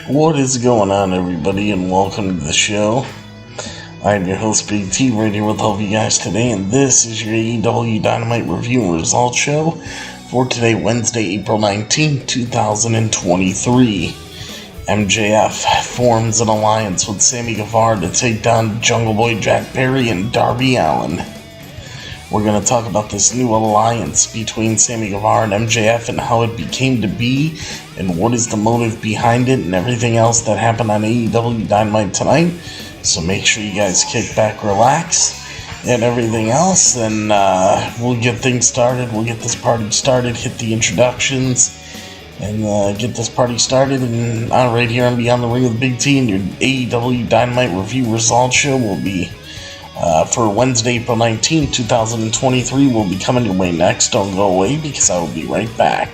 What is going on, everybody, and welcome to the show. I'm your host, Big T, right here with all of you guys today, and this is your AEW Dynamite review and results show for today, Wednesday, April 19, 2023. MJF forms an alliance with Sammy Guevara to take down Jungle Boy Jack Perry and Darby Allin. We're going to talk about this new alliance between Sammy Guevara and MJF and how it became to be, and what is the motive behind it, and everything else that happened on AEW Dynamite tonight. So make sure you guys kick back, relax, and everything else, and we'll get things started. We'll get this party started, hit the introductions, and get this party started. And right here on Beyond the Ring with Big T, and your AEW Dynamite review results show will be for Wednesday, April 19, 2023, will be coming your way next. Don't go away, because I will be right back.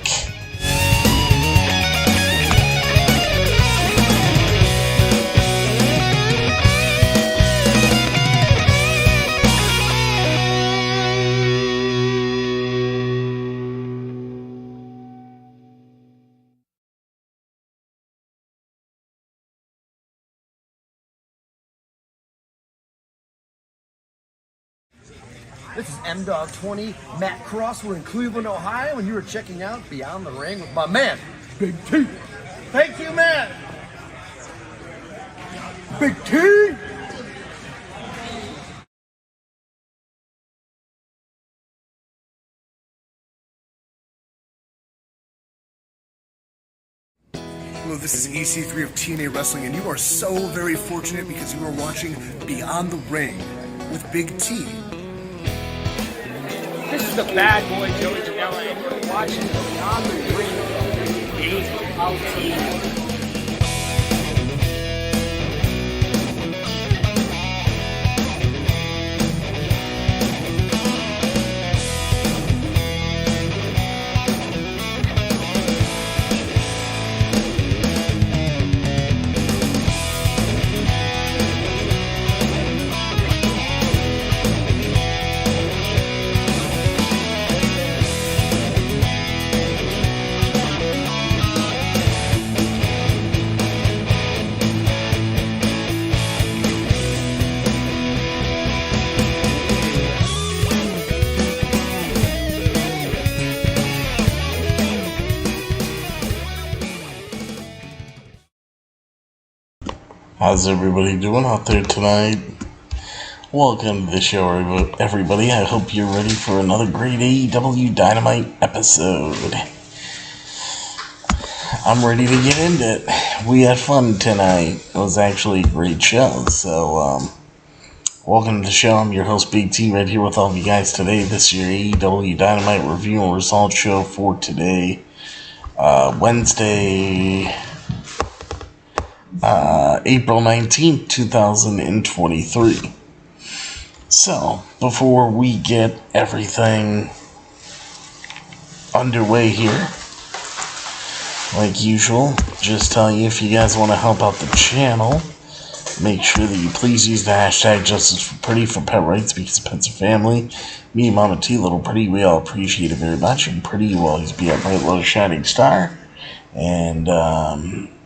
This is M-Dog20, Matt Cross. We're in Cleveland, Ohio, and you are checking out Beyond the Ring with my man, Big T. Thank you, man. Big T. Hello, this is EC3 of TNA Wrestling, and you are so very fortunate because you are watching Beyond the Ring with Big T. This is the bad boy Joey Janela, and you're watching Beyond the Ring with AEW. How's everybody doing out there tonight? Welcome to the show, everybody. I hope you're ready for another great AEW Dynamite episode. I'm ready to get into it. We had fun tonight. It was actually a great show. So, welcome to the show. I'm your host, Big T, right here with all of you guys today. This is your AEW Dynamite review and results show for today. Wednesday, April 19th, 2023. So, before we get everything underway here, like usual, just tell you if you guys want to help out the channel, make sure that you please use the hashtag Justice for Pretty for pet rights, because pets are family. Me and Mama T, Little Pretty, we all appreciate it very much, and Pretty will always be our bright little shining star. And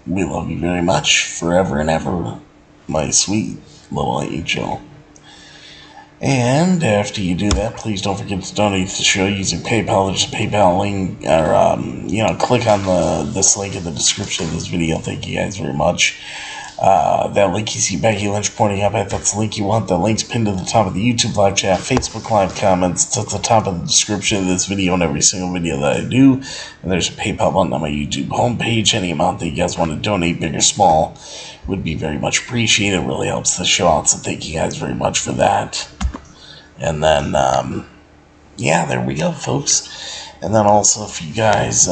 we love you very much, forever and ever, my sweet little angel. And after you do that, please don't forget to donate to the show using PayPal. There's a PayPal link, or, click on this link in the description of this video. Thank you guys very much. That link you see Becky Lynch pointing up at, that's the link you want. That link's pinned to the top of the YouTube live chat, Facebook live comments. It's at the top of the description of this video and every single video that I do. And there's a PayPal button on my YouTube homepage. Any amount that you guys want to donate, big or small, would be very much appreciated. It really helps the show out, so thank you guys very much for that. And then, yeah, there we go, folks. And then also, if you guys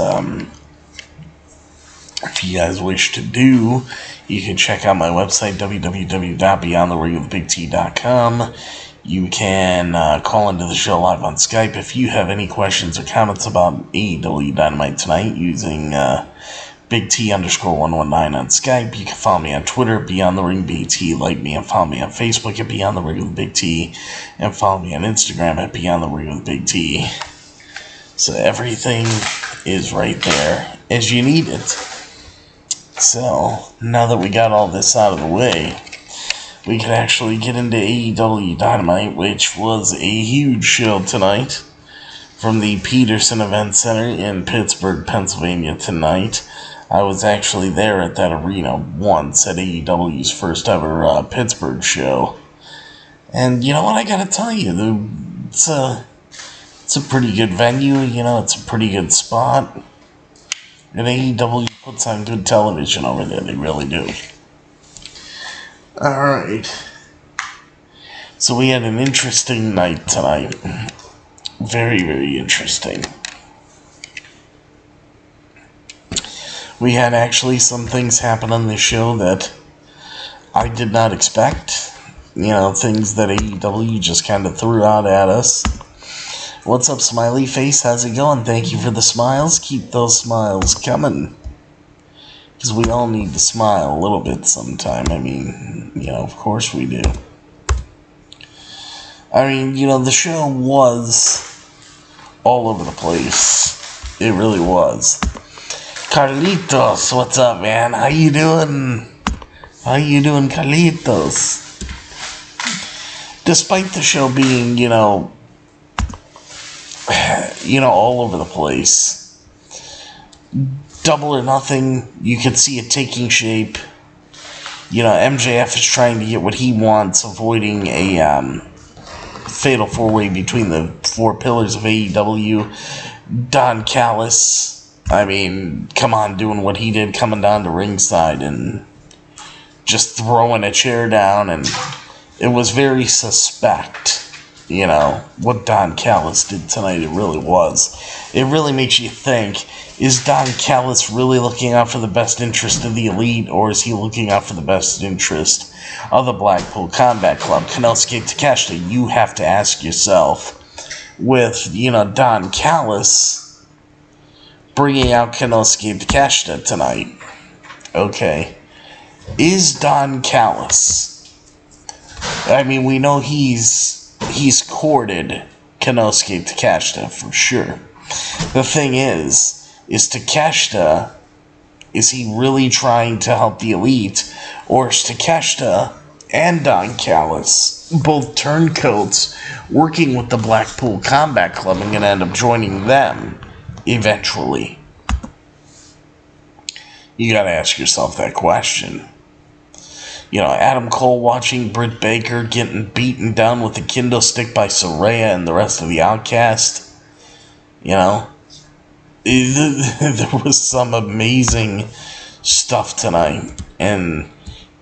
wish to do, you can check out my website, www.beyondtheringwithbigt.com. You can call into the show live on Skype if you have any questions or comments about AEW Dynamite tonight using BigT_119 on Skype. You can follow me on Twitter, BeyondTheRingBT, like me and follow me on Facebook at Beyond the Ring with Big T, and follow me on Instagram at Beyond the Ring with Big T. So everything is right there as you need it. So now that we got all this out of the way, we can actually get into AEW Dynamite, which was a huge show tonight from the Peterson Event Center in Pittsburgh, Pennsylvania tonight. I was actually there at that arena once at AEW's first ever Pittsburgh show. And you know what, I gotta tell you, it's a pretty good venue, it's a pretty good spot. And AEW puts on good television over there, they really do. Alright. So we had an interesting night tonight. Very, very interesting. We had actually some things happen on this show that I did not expect. Things that AEW just kind of threw out at us. What's up, Smiley Face? How's it going? Thank you for the smiles. Keep those smiles coming. Because we all need to smile a little bit sometime. I mean, of course we do. I mean, the show was all over the place. It really was. Carlitos, what's up, man? How you doing? How you doing, Carlitos? Despite the show being, all over the place, Double or Nothing, you could see it taking shape. MJF is trying to get what he wants, avoiding a fatal four-way between the four pillars of AEW. Don Callis, I mean, come on, doing what he did, coming down to ringside and just throwing a chair down, and it was very suspect, what Don Callis did tonight. It really was. It really makes you think, is Don Callis really looking out for the best interest of the Elite, or is he looking out for the best interest of the Blackpool Combat Club? Konosuke Takeshita, you have to ask yourself, with, Don Callis bringing out Konosuke Takeshita tonight. Okay. Is Don Callis... I mean, we know he's courted Konosuke Takeshita for sure. The thing is Takeshita, is he really trying to help the Elite, or is Takeshita and Don Callis both turncoats working with the Blackpool Combat Club and going to end up joining them eventually? You got to ask yourself that question. Adam Cole watching Britt Baker getting beaten down with a kendo stick by Saraya and the rest of the Outcast. There was some amazing stuff tonight, and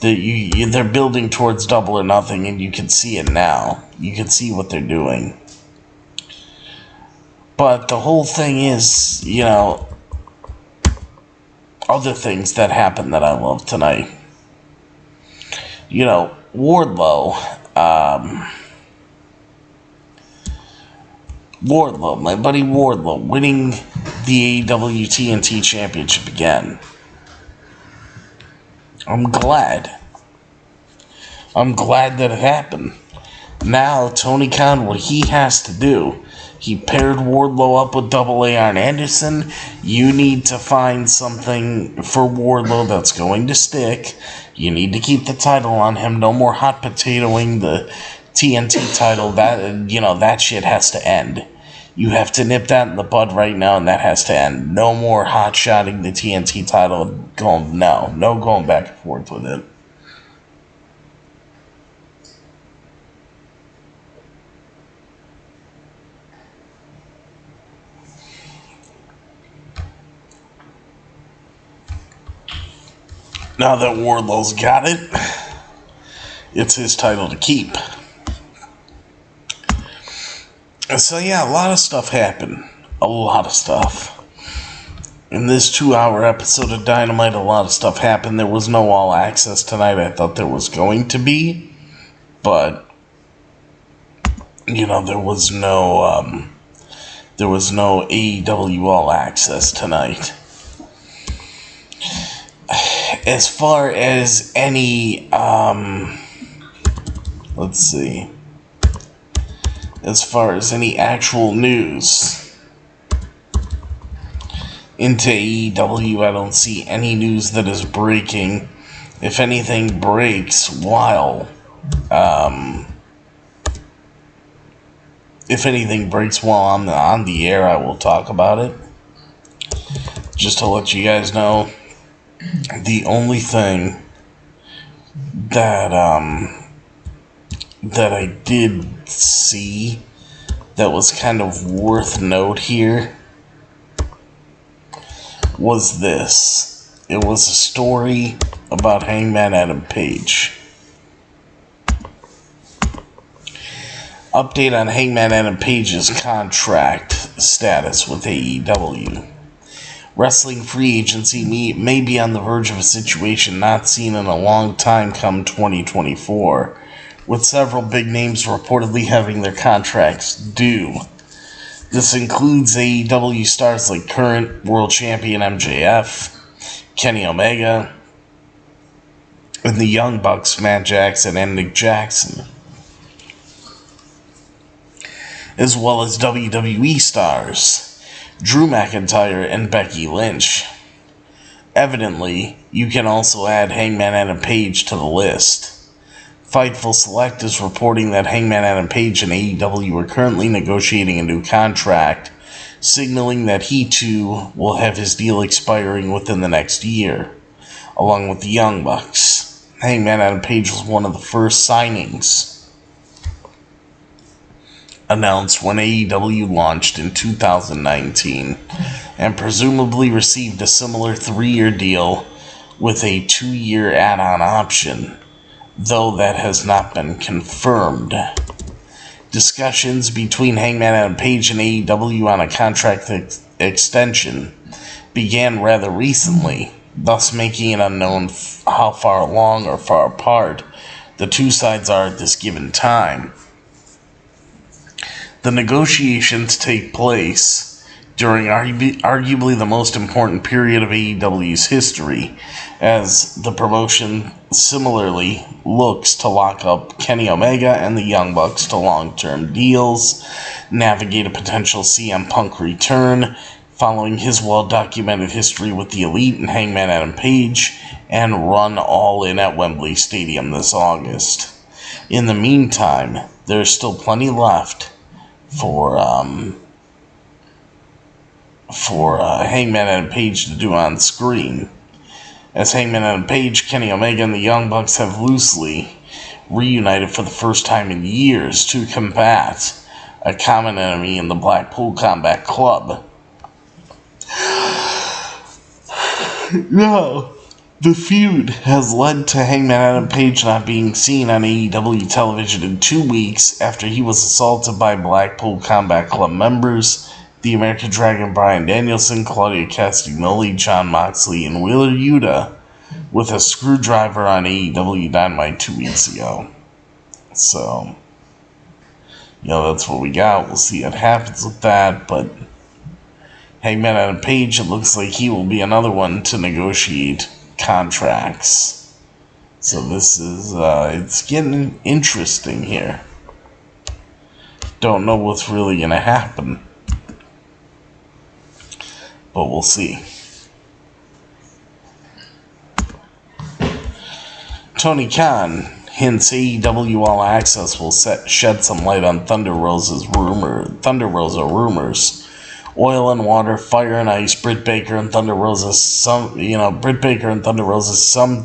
they're building towards Double or Nothing, and you can see it now. You can see what they're doing. But the whole thing is, other things that happened that I love tonight. You know, Wardlow, my buddy Wardlow, winning the AEW TNT Championship again. I'm glad. I'm glad that it happened. Now, Tony Khan, what he has to do, he paired Wardlow up with Double A Arn Anderson. You need to find something for Wardlow that's going to stick. You need to keep the title on him. No more hot potatoing the TNT title. That shit has to end. You have to nip that in the bud right now, and that has to end. No more hot-shotting the TNT title. No going back and forth with it. Now that Wardlow's got it, it's his title to keep. So yeah, a lot of stuff happened. A lot of stuff. In this 2-hour episode of Dynamite, a lot of stuff happened. There was no All Access tonight. I thought there was going to be. But, there was no AEW All Access tonight. As far as any, as far as any actual news into AEW, I don't see any news that is breaking. If anything breaks while I'm on the air, I will talk about it. Just to let you guys know, the only thing that I did see that was kind of worth note here was this. It was a story about Hangman Adam Page. Update on Hangman Adam Page's contract status with AEW. Wrestling free agency may be on the verge of a situation not seen in a long time come 2024, with several big names reportedly having their contracts due. This includes AEW stars like current world champion MJF, Kenny Omega, and the Young Bucks Matt Jackson and Nick Jackson, as well as WWE stars Drew McIntyre and Becky Lynch. Evidently, you can also add Hangman Adam Page to the list. Fightful Select is reporting that Hangman Adam Page and AEW are currently negotiating a new contract, signaling that he too will have his deal expiring within the next year, along with the Young Bucks. Hangman Adam Page was one of the first signings announced when AEW launched in 2019, and presumably received a similar 3-year deal with a 2-year add-on option, though that has not been confirmed. Discussions between Hangman Adam Page and AEW on a contract extension began rather recently, thus making it unknown how far along or far apart the two sides are at this given time. The negotiations take place during arguably the most important period of AEW's history, as the promotion similarly looks to lock up Kenny Omega and the Young Bucks to long-term deals, navigate a potential CM Punk return following his well-documented history with the Elite and Hangman Adam Page, and run All In at Wembley Stadium this August. In the meantime, there's still plenty left for Hangman Adam Page to do on screen. As Hangman Adam Page, Kenny Omega, and the Young Bucks have loosely reunited for the first time in years to combat a common enemy in the Blackpool Combat Club. Now, the feud has led to Hangman Adam Page not being seen on AEW television in 2 weeks after he was assaulted by Blackpool Combat Club members the American Dragon Bryan Danielson, Claudia Castagnoli, Jon Moxley, and Wheeler Yuta with a screwdriver on AEW Dynamite 2 weeks ago. So, that's what we got. We'll see what happens with that, but Hangman Adam Page, it looks like he will be another one to negotiate contracts. So this is, it's getting interesting here. Don't know what's really going to happen, but we'll see. Tony Khan hints AEW All Access will shed some light on Thunder Rosa rumors. Oil and water, fire and ice, Britt Baker and Thunder Rosa, some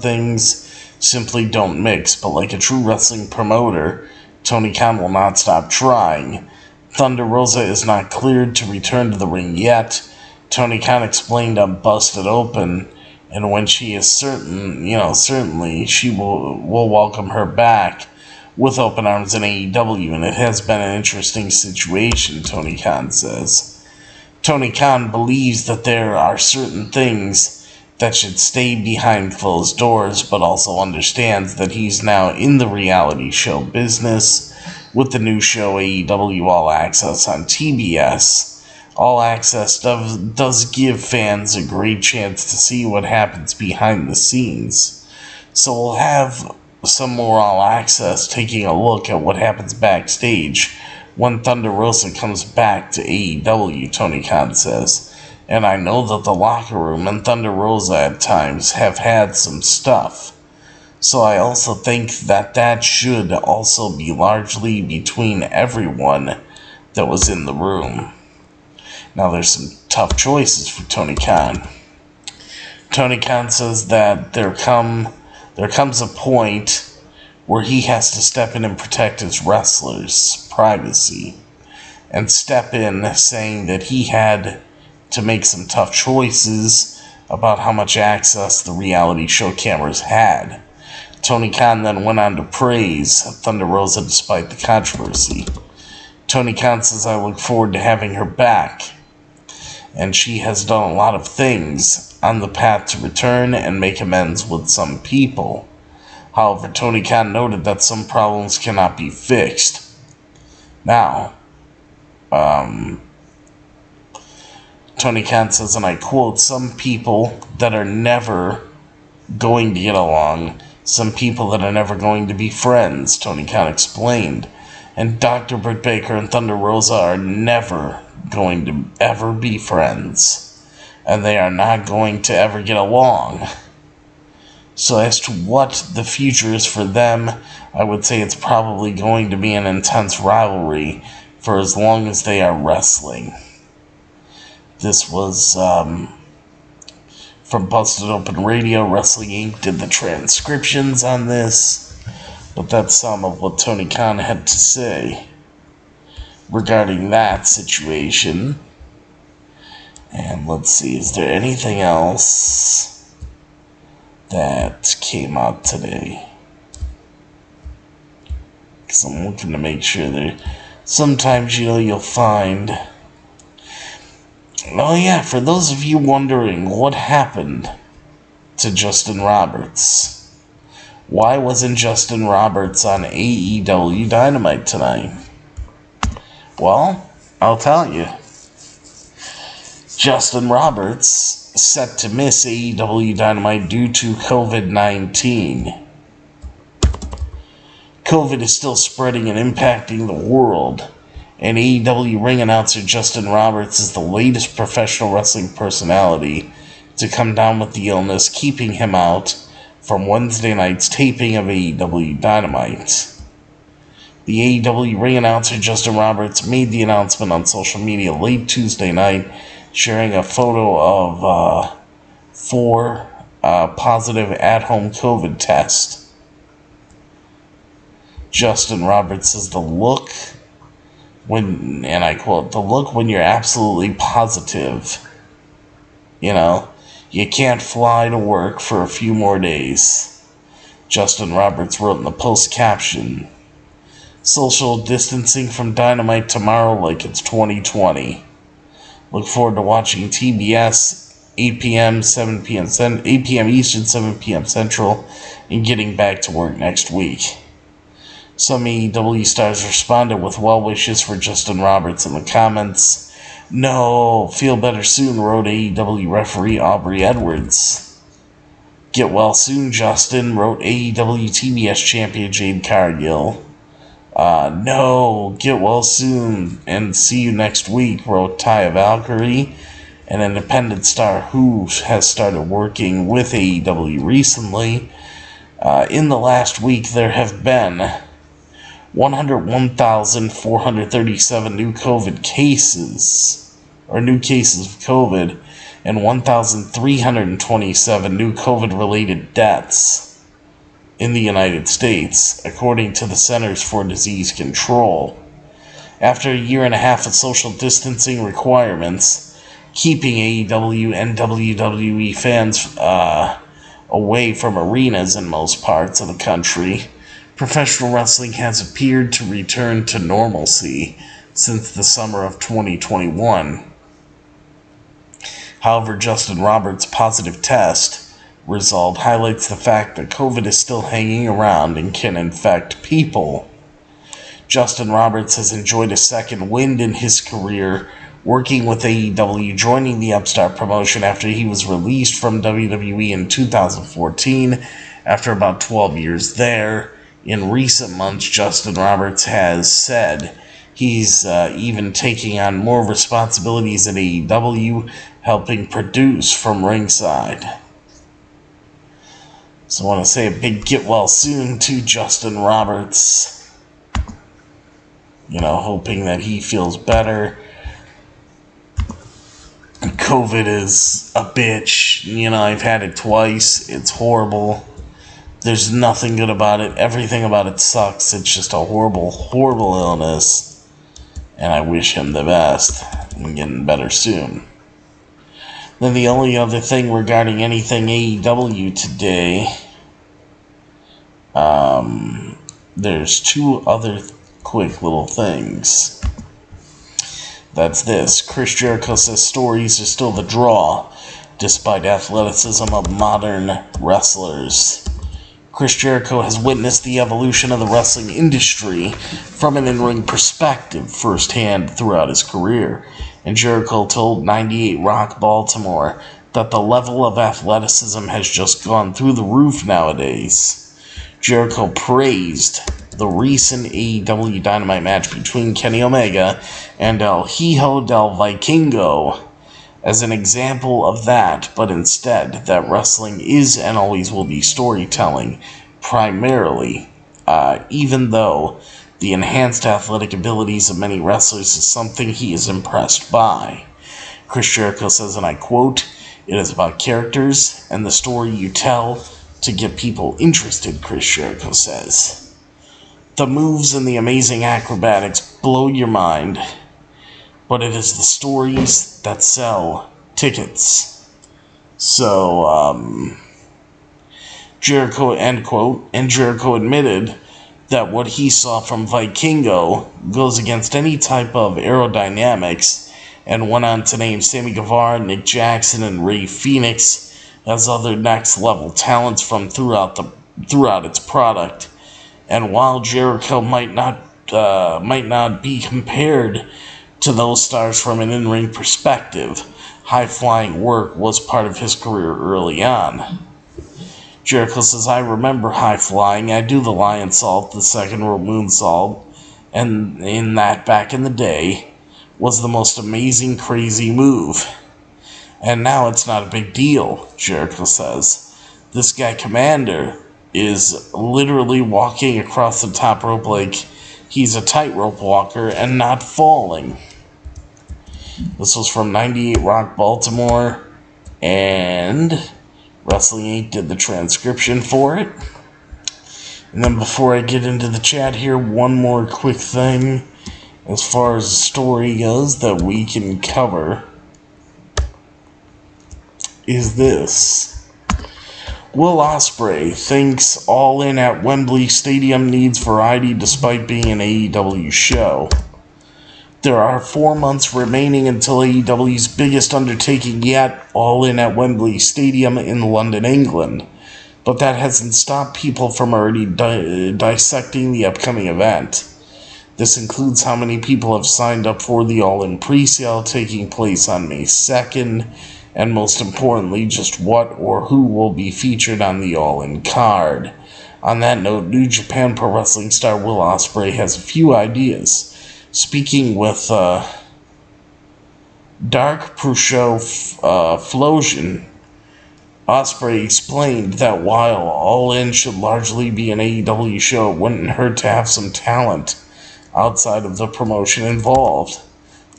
things simply don't mix, but like a true wrestling promoter, Tony Khan will not stop trying. Thunder Rosa is not cleared to return to the ring yet. Tony Khan explained on Busted Open, and when she is certainly she will welcome her back with open arms in AEW, and it has been an interesting situation, Tony Khan says. Tony Khan believes that there are certain things that should stay behind closed doors, but also understands that he's now in the reality show business with the new show AEW All Access on TBS. All Access does give fans a great chance to see what happens behind the scenes. So we'll have some more All Access taking a look at what happens backstage when Thunder Rosa comes back to AEW, Tony Khan says. And I know that the locker room and Thunder Rosa at times have had some stuff. So I also think that should also be largely between everyone that was in the room. Now there's some tough choices for Tony Khan. Tony Khan says that there comes a point where he has to step in and protect his wrestlers' privacy, and step in saying that he had to make some tough choices about how much access the reality show cameras had. Tony Khan then went on to praise Thunder Rosa despite the controversy. Tony Khan says, I look forward to having her back, and she has done a lot of things on the path to return and make amends with some people. However, Tony Khan noted that some problems cannot be fixed. Now, Tony Khan says, and I quote, some people that are never going to get along, some people that are never going to be friends, Tony Khan explained. And Dr. Britt Baker and Thunder Rosa are never going to ever be friends. And they are not going to ever get along. So as to what the future is for them, I would say it's probably going to be an intense rivalry for as long as they are wrestling. This was from Busted Open Radio. Wrestling Inc. did the transcriptions on this, but that's some of what Tony Khan had to say regarding that situation. And let's see, is there anything else that came out today? Because I'm looking to make sure there. Sometimes, you'll find. Oh yeah, for those of you wondering what happened to Justin Roberts, why wasn't Justin Roberts on AEW Dynamite tonight? Well, I'll tell you. Justin Roberts set to miss AEW Dynamite due to COVID-19. COVID is still spreading and impacting the world, and AEW ring announcer Justin Roberts is the latest professional wrestling personality to come down with the illness, keeping him out from Wednesday night's taping of AEW Dynamite. The AEW ring announcer Justin Roberts made the announcement on social media late Tuesday night, sharing a photo of 4 positive at-home COVID tests. Justin Roberts says the look when, and I quote, the look when you're absolutely positive. You can't fly to work for a few more days. Justin Roberts wrote in the post caption, social distancing from Dynamite tomorrow like it's 2020. Look forward to watching TBS 8 p.m., 7 p.m. 8 p.m. Eastern, 7 p.m. Central, and getting back to work next week. Some AEW stars responded with well wishes for Justin Roberts in the comments. "No, feel better soon," wrote AEW referee Aubrey Edwards. "Get well soon, Justin," wrote AEW TBS champion Jade Cargill. "No, get well soon and see you next week," wrote Taya Valkyrie, an independent star who has started working with AEW recently. In the last week, there have been 101,437 new COVID cases, or new cases of COVID, and 1,327 new COVID-related deaths in the United States, according to the Centers for Disease Control. After a year and a half of social distancing requirements, keeping AEW and WWE fans away from arenas in most parts of the country, professional wrestling has appeared to return to normalcy since the summer of 2021. However, Justin Roberts' positive test result highlights the fact that COVID is still hanging around and can infect people. Justin Roberts has enjoyed a second wind in his career working with AEW, joining the upstart promotion after he was released from WWE in 2014 after about 12 years there. In recent months, Justin Roberts has said he's even taking on more responsibilities at AEW, helping produce from ringside. So I want to say a big get well soon to Justin Roberts. Hoping that he feels better. COVID is a bitch. I've had it twice. It's horrible. There's nothing good about it. Everything about it sucks. It's just a horrible, horrible illness. And I wish him the best. I'm getting better soon. Then the only other thing regarding anything AEW today, there's two other quick little things. That's this. Chris Jericho says stories are still the draw, despite athleticism of modern wrestlers. Chris Jericho has witnessed the evolution of the wrestling industry from an in-ring perspective firsthand throughout his career, and Jericho told 98 Rock Baltimore that the level of athleticism has just gone through the roof nowadays. Jericho praised the recent AEW Dynamite match between Kenny Omega and El Hijo del Vikingo as an example of that, but instead that wrestling is and always will be storytelling primarily, even though the enhanced athletic abilities of many wrestlers is something he is impressed by. Chris Jericho says, and I quote, "It is about characters and the story you tell to get people interested," Chris Jericho says. "The moves and the amazing acrobatics blow your mind, but it is the stories that sell tickets." So, Jericho, end quote, and Jericho admitted that what he saw from Vikingo goes against any type of aerodynamics, and went on to name Sammy Guevara, Nick Jackson, and Rey Fenix as other next-level talents from throughout its product. And while Jericho might not be compared to those stars from an in-ring perspective, high-flying work was part of his career early on. Jericho says, "I remember high-flying. I do the lion salt, the second rope moonsault, and in that back in the day was the most amazing, crazy move. And now it's not a big deal," Jericho says. "This guy, Commander, is literally walking across the top rope like he's a tightrope walker and not falling." This was from 98 Rock Baltimore, and Wrestling 8 did the transcription for it. And then before I get into the chat here, one more quick thing as far as the story goes that we can cover is this. Will Ospreay thinks All In at Wembley Stadium needs variety despite being an AEW show. There are 4 months remaining until AEW's biggest undertaking yet, All In at Wembley Stadium in London, England. But that hasn't stopped people from already dissecting the upcoming event. This includes how many people have signed up for the All In pre-sale taking place on May 2nd, and most importantly, just what or who will be featured on the All In card. On that note, New Japan Pro Wrestling star Will Ospreay has a few ideas. Speaking with Dark Prusho Flosion, Ospreay explained that while All In should largely be an AEW show, it wouldn't hurt to have some talent outside of the promotion involved.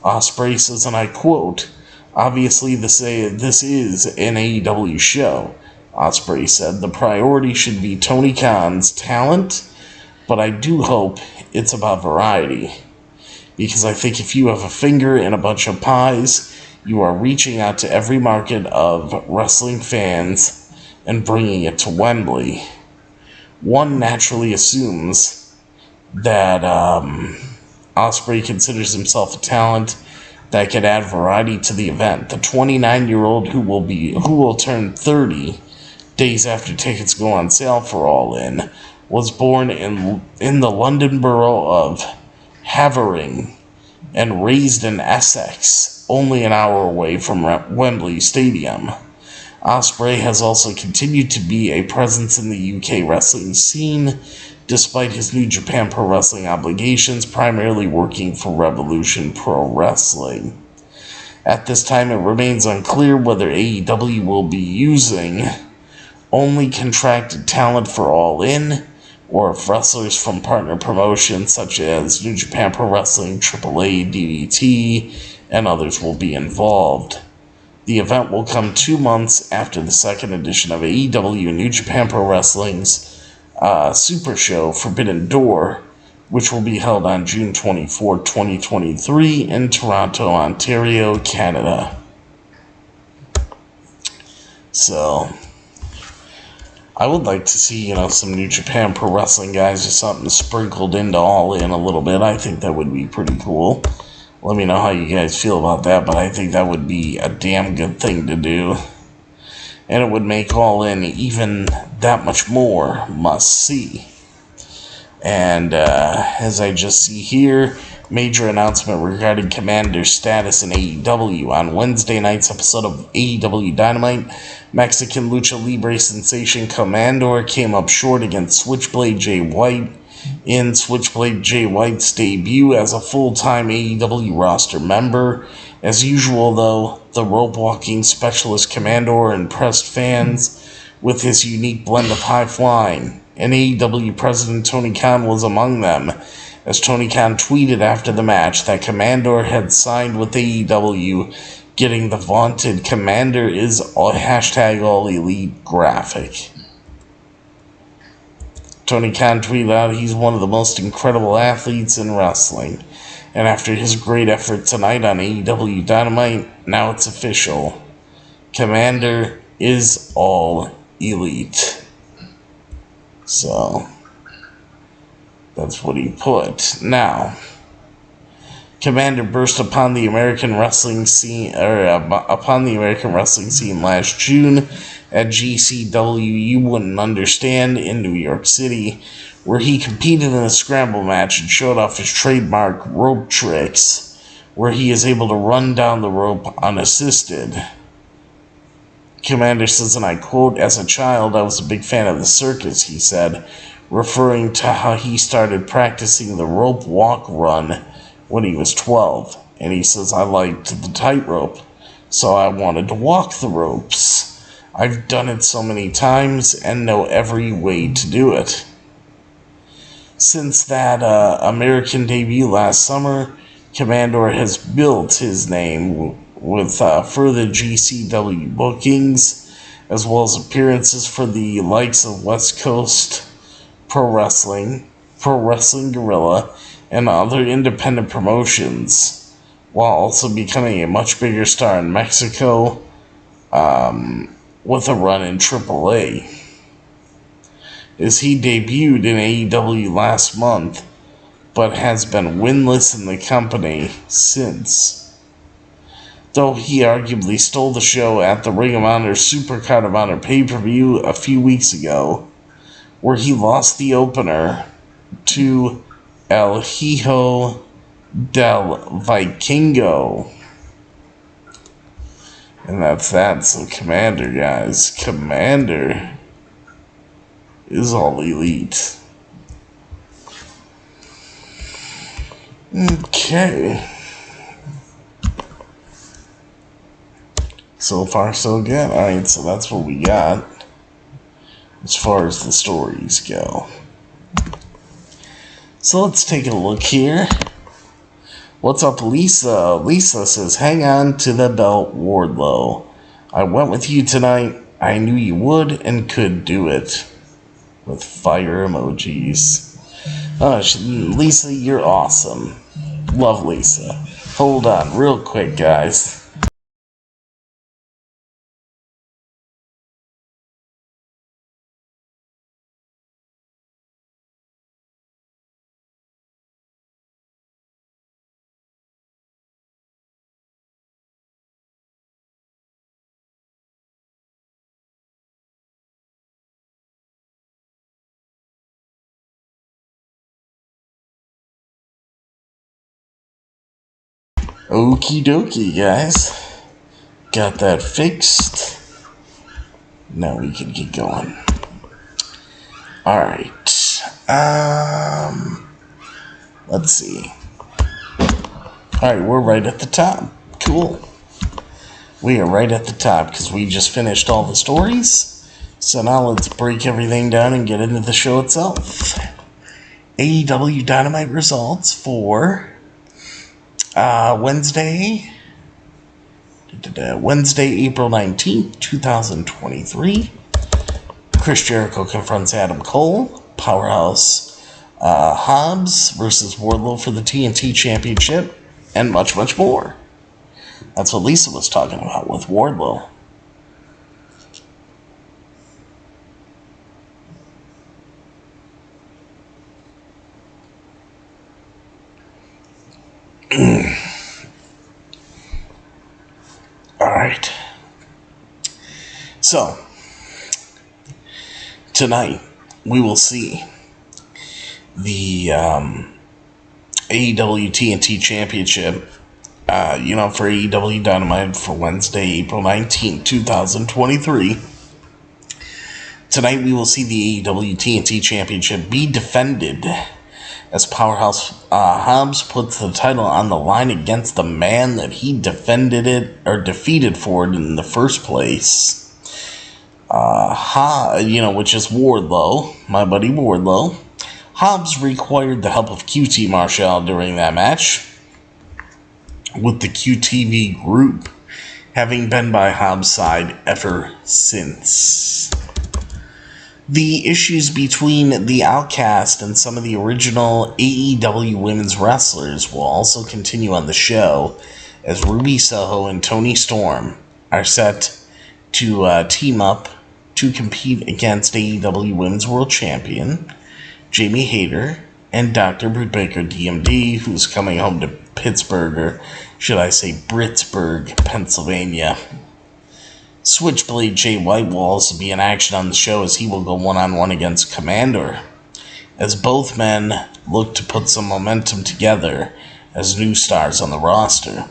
Ospreay says, and I quote, "Obviously this is an AEW show." Ospreay said, "The priority should be Tony Khan's talent, but I do hope it's about variety. Because I think if you have a finger in a bunch of pies, you are reaching out to every market of wrestling fans and bringing it to Wembley. One naturally assumes that Ospreay considers himself a talent that could add variety to the event. The 29-year-old who will turn 30 days after tickets go on sale for All In was born in the London borough of Havering and raised in Essex, only an hour away from Wembley Stadium. Ospreay has also continued to be a presence in the UK wrestling scene, despite his New Japan Pro Wrestling obligations, primarily working for Revolution Pro Wrestling. At this time, it remains unclear whether AEW will be using only contracted talent for All In, or if wrestlers from partner promotions such as New Japan Pro Wrestling, AAA, DDT, and others will be involved. The event will come 2 months after the second edition of AEW and New Japan Pro Wrestling's Super Show Forbidden Door, which will be held on June 24, 2023 in Toronto, Ontario, Canada. So, I would like to see, some New Japan Pro Wrestling guys or something sprinkled into All In a little bit. I think that would be pretty cool. Let me know how you guys feel about that, but I think that would be a damn good thing to do. And it would make All In even that much more must-see. And as I just see here, major announcement regarding Commander's status in AEW. On Wednesday night's episode of AEW Dynamite, Mexican Lucha Libre sensation Commander came up short against Switchblade Jay White in Switchblade Jay White's debut as a full-time AEW roster member. As usual, though, the rope-walking specialist Commander impressed fans with his unique blend of high flying, and AEW President Tony Khan was among them, as Tony Khan tweeted after the match that Commander had signed with AEW, getting the vaunted "Commander is #All Elite" graphic. Tony Khan tweeted out, "He's one of the most incredible athletes in wrestling. And after his great effort tonight on AEW Dynamite, now it's official. Commander is all elite." So, that's what he put. Now, Commander burst upon the American wrestling scene, last June at GCW You Wouldn't Understand in New York City, where he competed in a scramble match and showed off his trademark rope tricks, where he is able to run down the rope unassisted. Commander says, and I quote, "As a child, I was a big fan of the circus," he said, referring to how he started practicing the rope walk run when he was 12. And he says, "I liked the tightrope, so I wanted to walk the ropes. I've done it so many times and know every way to do it." Since that American debut last summer, Commander has built his name with further GCW bookings, as well as appearances for the likes of West Coast Pro Wrestling Guerrilla, and other independent promotions, while also becoming a much bigger star in Mexico with a run in AAA. As he debuted in AEW last month, but has been winless in the company since. Though he arguably stole the show at the Ring of Honor Supercard of Honor pay-per-view a few weeks ago, where he lost the opener to El Hijo del Vikingo. And that's that. So Commander, guys. Commander is all elite. Okay. So far, so good. Alright, so that's what we got as far as the stories go. So let's take a look here. What's up, Lisa? Lisa says, hang on to the belt, Wardlow. I went with you tonight. I knew you would and could do it. With fire emojis. Lisa, you're awesome. Love Lisa. Hold on, real quick, guys. Okie dokie, guys. Got that fixed. Now we can get going. Alright. Let's see. Alright, we're right at the top. Cool. We are right at the top because we just finished all the stories. So now let's break everything down and get into the show itself. AEW Dynamite results for Wednesday, April 19th, 2023. Chris Jericho confronts Adam Cole. Powerhouse Hobbs versus Wardlow for the TNT Championship. And much, much more. That's what Lisa was talking about with Wardlow. Alright. So, tonight we will see the AEW TNT Championship, for AEW Dynamite for Wednesday, April 19th, 2023. Tonight we will see the AEW TNT Championship be defended as Powerhouse Hobbs puts the title on the line against the man that he defeated for it in the first place. Which is Wardlow, my buddy Wardlow. Hobbs required the help of QT Marshall during that match, with the QTV group having been by Hobbs' side ever since. The issues between the Outcast and some of the original AEW women's wrestlers will also continue on the show, as Ruby Soho and Toni Storm are set to team up to compete against AEW Women's World Champion Jamie Hayter and Dr. Britt Baker DMD, who's coming home to Pittsburgh, or should I say Britsburg, Pennsylvania. Switchblade Jay White will also be in action on the show, as he will go one-on-one against Commander, as both men look to put some momentum together as new stars on the roster.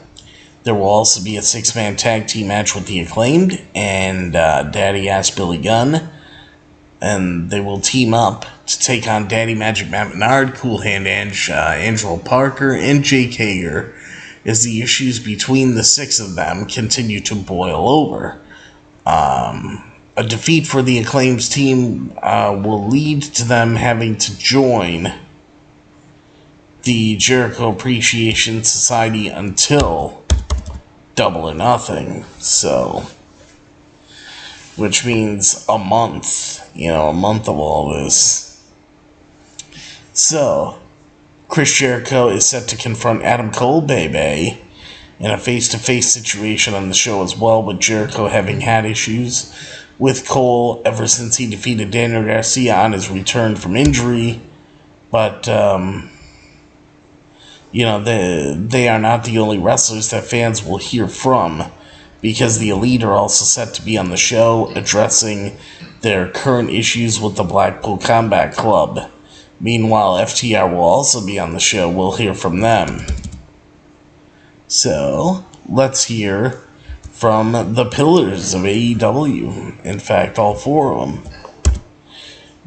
There will also be a 6-man tag team match with the Acclaimed and Daddy Ass Billy Gunn, and they will team up to take on Daddy Magic Matt Menard, Cool Hand Ange, Angelo Parker, and Jake Hager, as the issues between the 6 of them continue to boil over. A defeat for the Acclaim's team will lead to them having to join the Jericho Appreciation Society until Double or Nothing, so, which means a month of all this. So, Chris Jericho is set to confront Adam Cole, baby, in a face-to-face situation on the show as well, with Jericho having had issues with Cole ever since he defeated Daniel Garcia on his return from injury. But they are not the only wrestlers that fans will hear from, because the Elite are also set to be on the show addressing their current issues with the Blackpool Combat Club. Meanwhile, FTR will also be on the show. We'll hear from them. So, let's hear from the pillars of AEW. In fact, all four of them.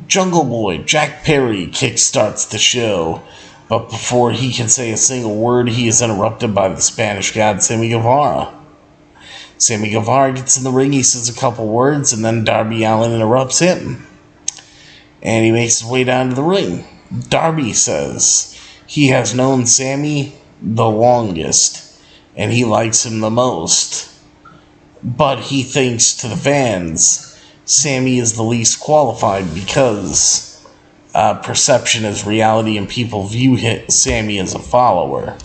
Jungle Boy Jack Perry kickstarts the show, but before he can say a single word, he is interrupted by the Spanish God, Sammy Guevara. Sammy Guevara gets in the ring, he says a couple words, and then Darby Allin interrupts him. And he makes his way down to the ring. Darby says he has known Sammy the longest, and he likes him the most. But he thinks to the fans, Sammy is the least qualified because perception is reality and people view Sammy as a follower.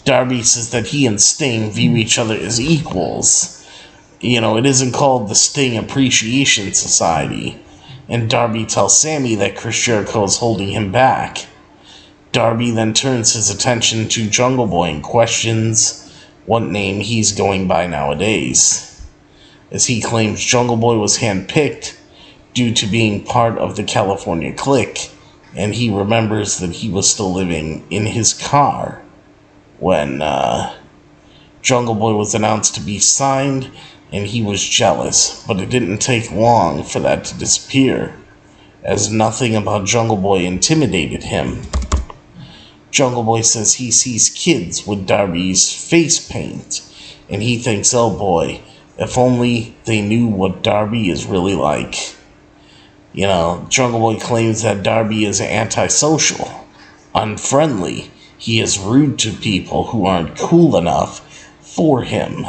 Darby says that he and Sting view each other as equals. It isn't called the Sting Appreciation Society. And Darby tells Sammy that Chris Jericho is holding him back. Darby then turns his attention to Jungle Boy and questions what name he's going by nowadays, as he claims Jungle Boy was handpicked due to being part of the California clique, and he remembers that he was still living in his car when Jungle Boy was announced to be signed, and he was jealous, but it didn't take long for that to disappear, as nothing about Jungle Boy intimidated him. Jungle Boy says he sees kids with Darby's face paint, and he thinks, oh boy, if only they knew what Darby is really like. Jungle Boy claims that Darby is antisocial, unfriendly. He is rude to people who aren't cool enough for him.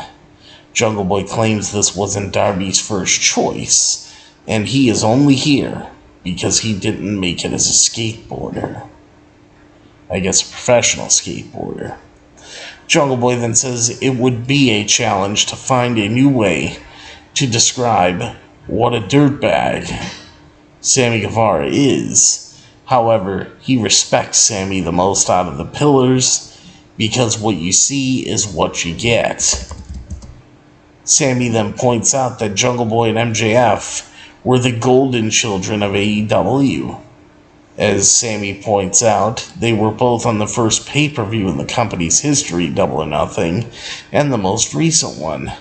Jungle Boy claims this wasn't Darby's first choice, and he is only here because he didn't make it as a skateboarder. I guess a professional skateboarder. Jungle Boy then says it would be a challenge to find a new way to describe what a dirtbag Sammy Guevara is. However, he respects Sammy the most out of the pillars because what you see is what you get. Sammy then points out that Jungle Boy and MJF were the golden children of AEW. As Sammy points out, they were both on the first pay-per-view in the company's history, Double or Nothing, and the most recent one.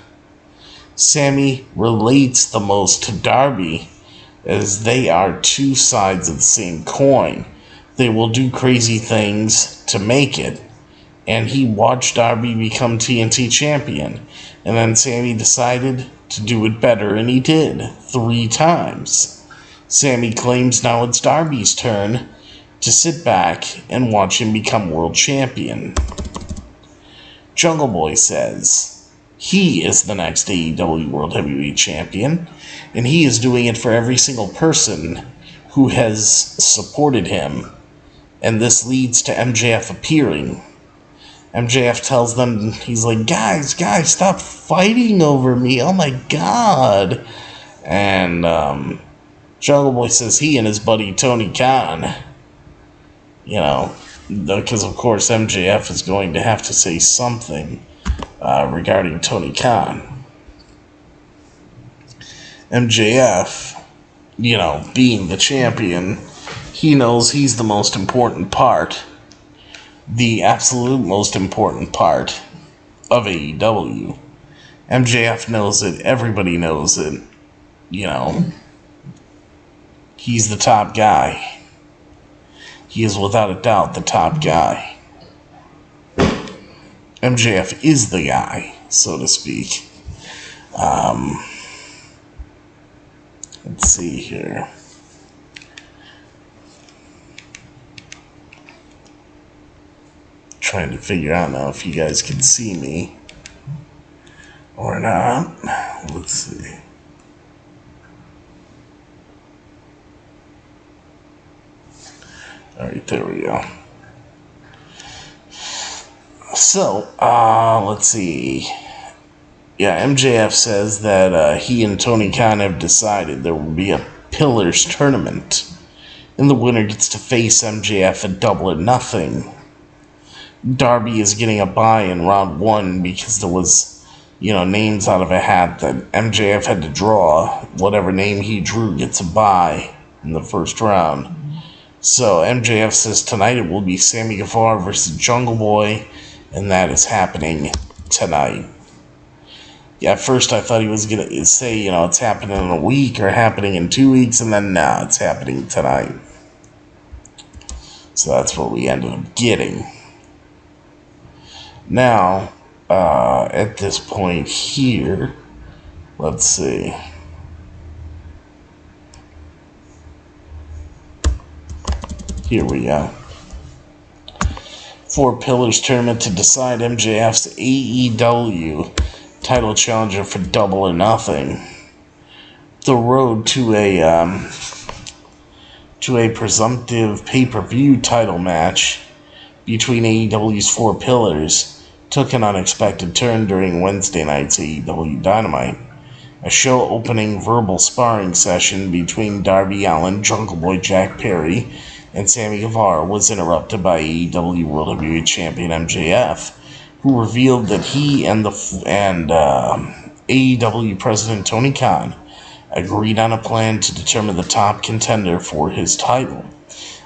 Sammy relates the most to Darby, as they are two sides of the same coin. They will do crazy things to make it, and he watched Darby become TNT champion, and then Sammy decided to do it better, and he did, 3 times. Sammy claims now it's Darby's turn to sit back and watch him become world champion. Jungle Boy says he is the next AEW World Heavyweight Champion, and he is doing it for every single person who has supported him, and this leads to MJF appearing. MJF tells them, he's like, guys, stop fighting over me, oh my god. And Jungle Boy says he and his buddy Tony Khan, because of course MJF is going to have to say something regarding Tony Khan. MJF, being the champion, he knows he's the most important part, the absolute most important part of AEW. MJF knows it, everybody knows it, He's the top guy. He is without a doubt the top guy. MJF is the guy, so to speak. Let's see here. Trying to figure out now if you guys can see me or not. Let's see. Alright, there we go. So, let's see. Yeah, MJF says that he and Tony Khan have decided there will be a Pillars tournament and the winner gets to face MJF at Double or Nothing. Darby is getting a bye in round 1 because there was, names out of a hat that MJF had to draw. Whatever name he drew gets a bye in the first round. So MJF says tonight it will be Sammy Guevara versus Jungle Boy, and that is happening tonight. Yeah, at first I thought he was going to say, it's happening in a week or happening in 2 weeks, and then it's happening tonight. So that's what we ended up getting. Now, at this point here, let's see. Here we go. 4 Pillars tournament to decide MJF's AEW title challenger for Double or Nothing. The road to a presumptive pay-per-view title match between AEW's 4 Pillars took an unexpected turn during Wednesday night's AEW Dynamite. A show-opening verbal sparring session between Darby Allin, Jungle Boy Jack Perry, and Sammy Guevara was interrupted by AEW World Heavyweight Champion MJF, who revealed that he and AEW President Tony Khan agreed on a plan to determine the top contender for his title.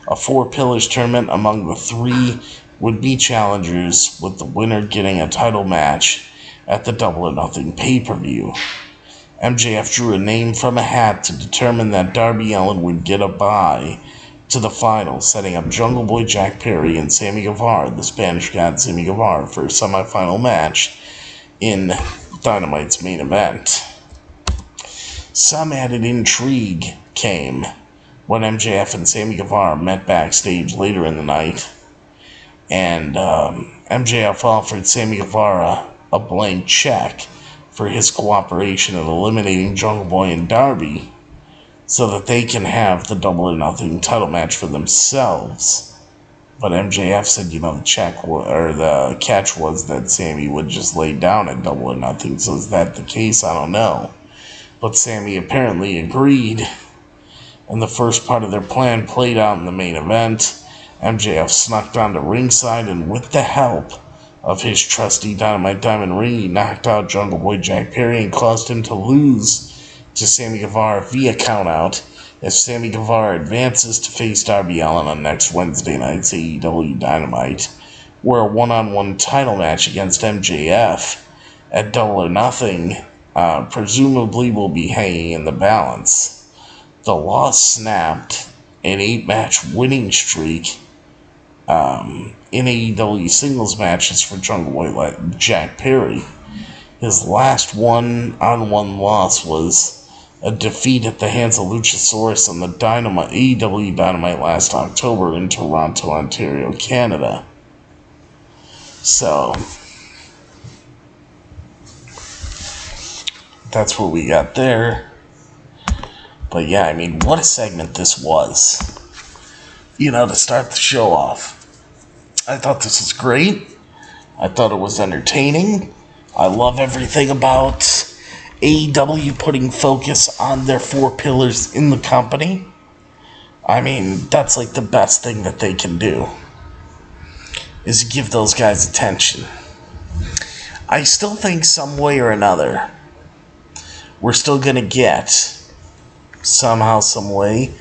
A 4 Pillars tournament among the 3 would-be challengers, with the winner getting a title match at the Double or Nothing pay-per-view. MJF drew a name from a hat to determine that Darby Allin would get a bye to the final, setting up Jungle Boy Jack Perry and Sammy Guevara, the Spanish God Sammy Guevara, for a semi-final match in Dynamite's main event. Some added intrigue came when MJF and Sammy Guevara met backstage later in the night, and MJF offered Sammy Guevara a blank check for his cooperation in eliminating Jungle Boy and Darby, so that they can have the Double or Nothing title match for themselves. But MJF said, the catch was that Sammy would just lay down at Double or Nothing. So is that the case? I don't know. But Sammy apparently agreed, and the first part of their plan played out in the main event. MJF snuck down to ringside, and with the help of his trusty Dynamite Diamond ring, he knocked out Jungle Boy Jack Perry and caused him to lose to Sammy Guevara via countout, as Sammy Guevara advances to face Darby Allin on next Wednesday night's AEW Dynamite, where a one-on-one title match against MJF at Double or Nothing presumably will be hanging in the balance. The loss snapped an 8-match winning streak in AEW singles matches for Jungle Boy Jack Perry. His last one-on-one loss was a defeat at the hands of Luchasaurus on the AEW Dynamite last October in Toronto, Ontario, Canada. So, that's what we got there. But yeah, what a segment this was. To start the show off. I thought this was great. I thought it was entertaining. I love everything about AEW putting focus on their 4 pillars in the company. That's like the best thing that they can do, is give those guys attention. I still think some way or another, we're still going to get, somehow, some way,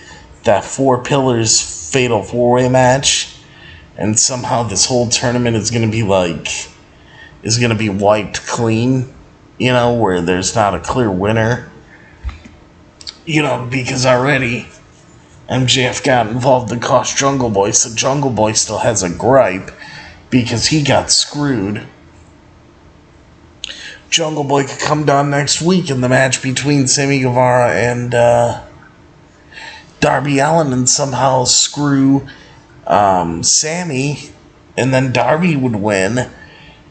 that 4 pillars fatal 4-way match, and somehow this whole tournament is going to be wiped clean, where there's not a clear winner. Because already MJF got involved and cost Jungle Boy, so Jungle Boy still has a gripe because he got screwed. Jungle Boy could come down next week in the match between Sammy Guevara and Darby Allin and somehow screw Sammy, and then Darby would win.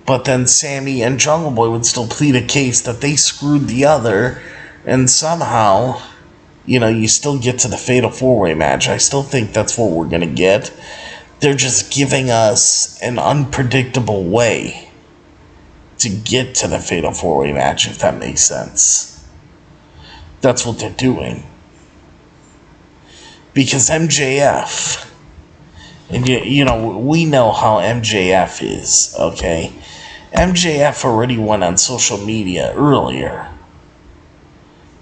But then Sammy and Jungle Boy would still plead a case that they screwed the other, and somehow, you still get to the fatal 4-way match. I still think that's what we're going to get. They're just giving us an unpredictable way to get to the fatal 4-way match, if that makes sense. That's what they're doing. Because MJF, and you know, we know how MJF is, okay? MJF already went on social media earlier.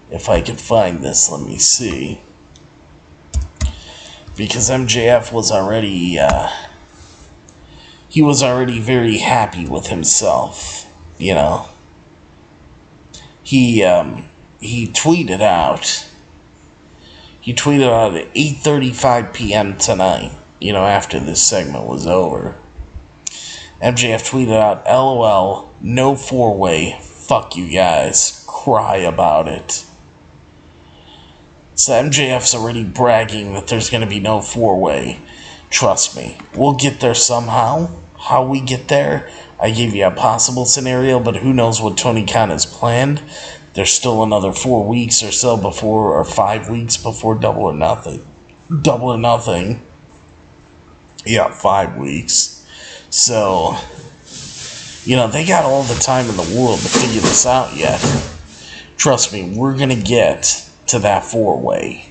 If I could find this, let me see. Because MJF was already, he was already very happy with himself, you know. He tweeted out. He tweeted out at 8:35 p.m. tonight, you know, after this segment was over. MJF tweeted out, LOL, no four-way, fuck you guys, cry about it. So MJF's already bragging that there's going to be no four-way. Trust me, we'll get there somehow. How we get there, I gave you a possible scenario, but who knows what Tony Khan has planned. There's still another 4 weeks or so before, or 5 weeks before Double or Nothing. Double or Nothing. Yeah, 5 weeks. So, you know, they got all the time in the world to figure this out yet. Trust me, we're going to get to that four-way.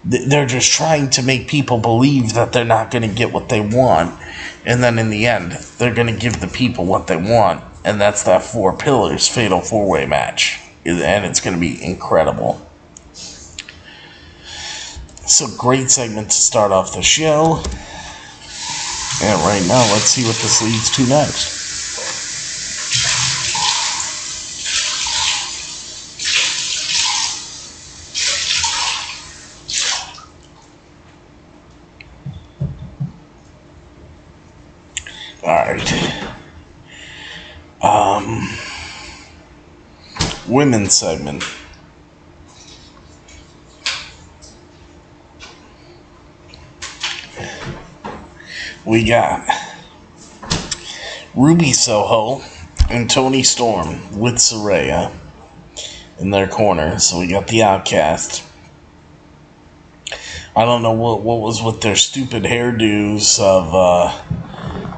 They're just trying to make people believe that they're not going to get what they want. And then in the end, they're going to give the people what they want. And that's that Four Pillars Fatal 4-Way match. And it's going to be incredible. So, great segment to start off the show. And right now, let's see what this leads to next. Alright. Women's segment. We got Ruby Soho and Toni Storm with Saraya in their corner. So we got the Outcast. I don't know what was with their stupid hairdos of,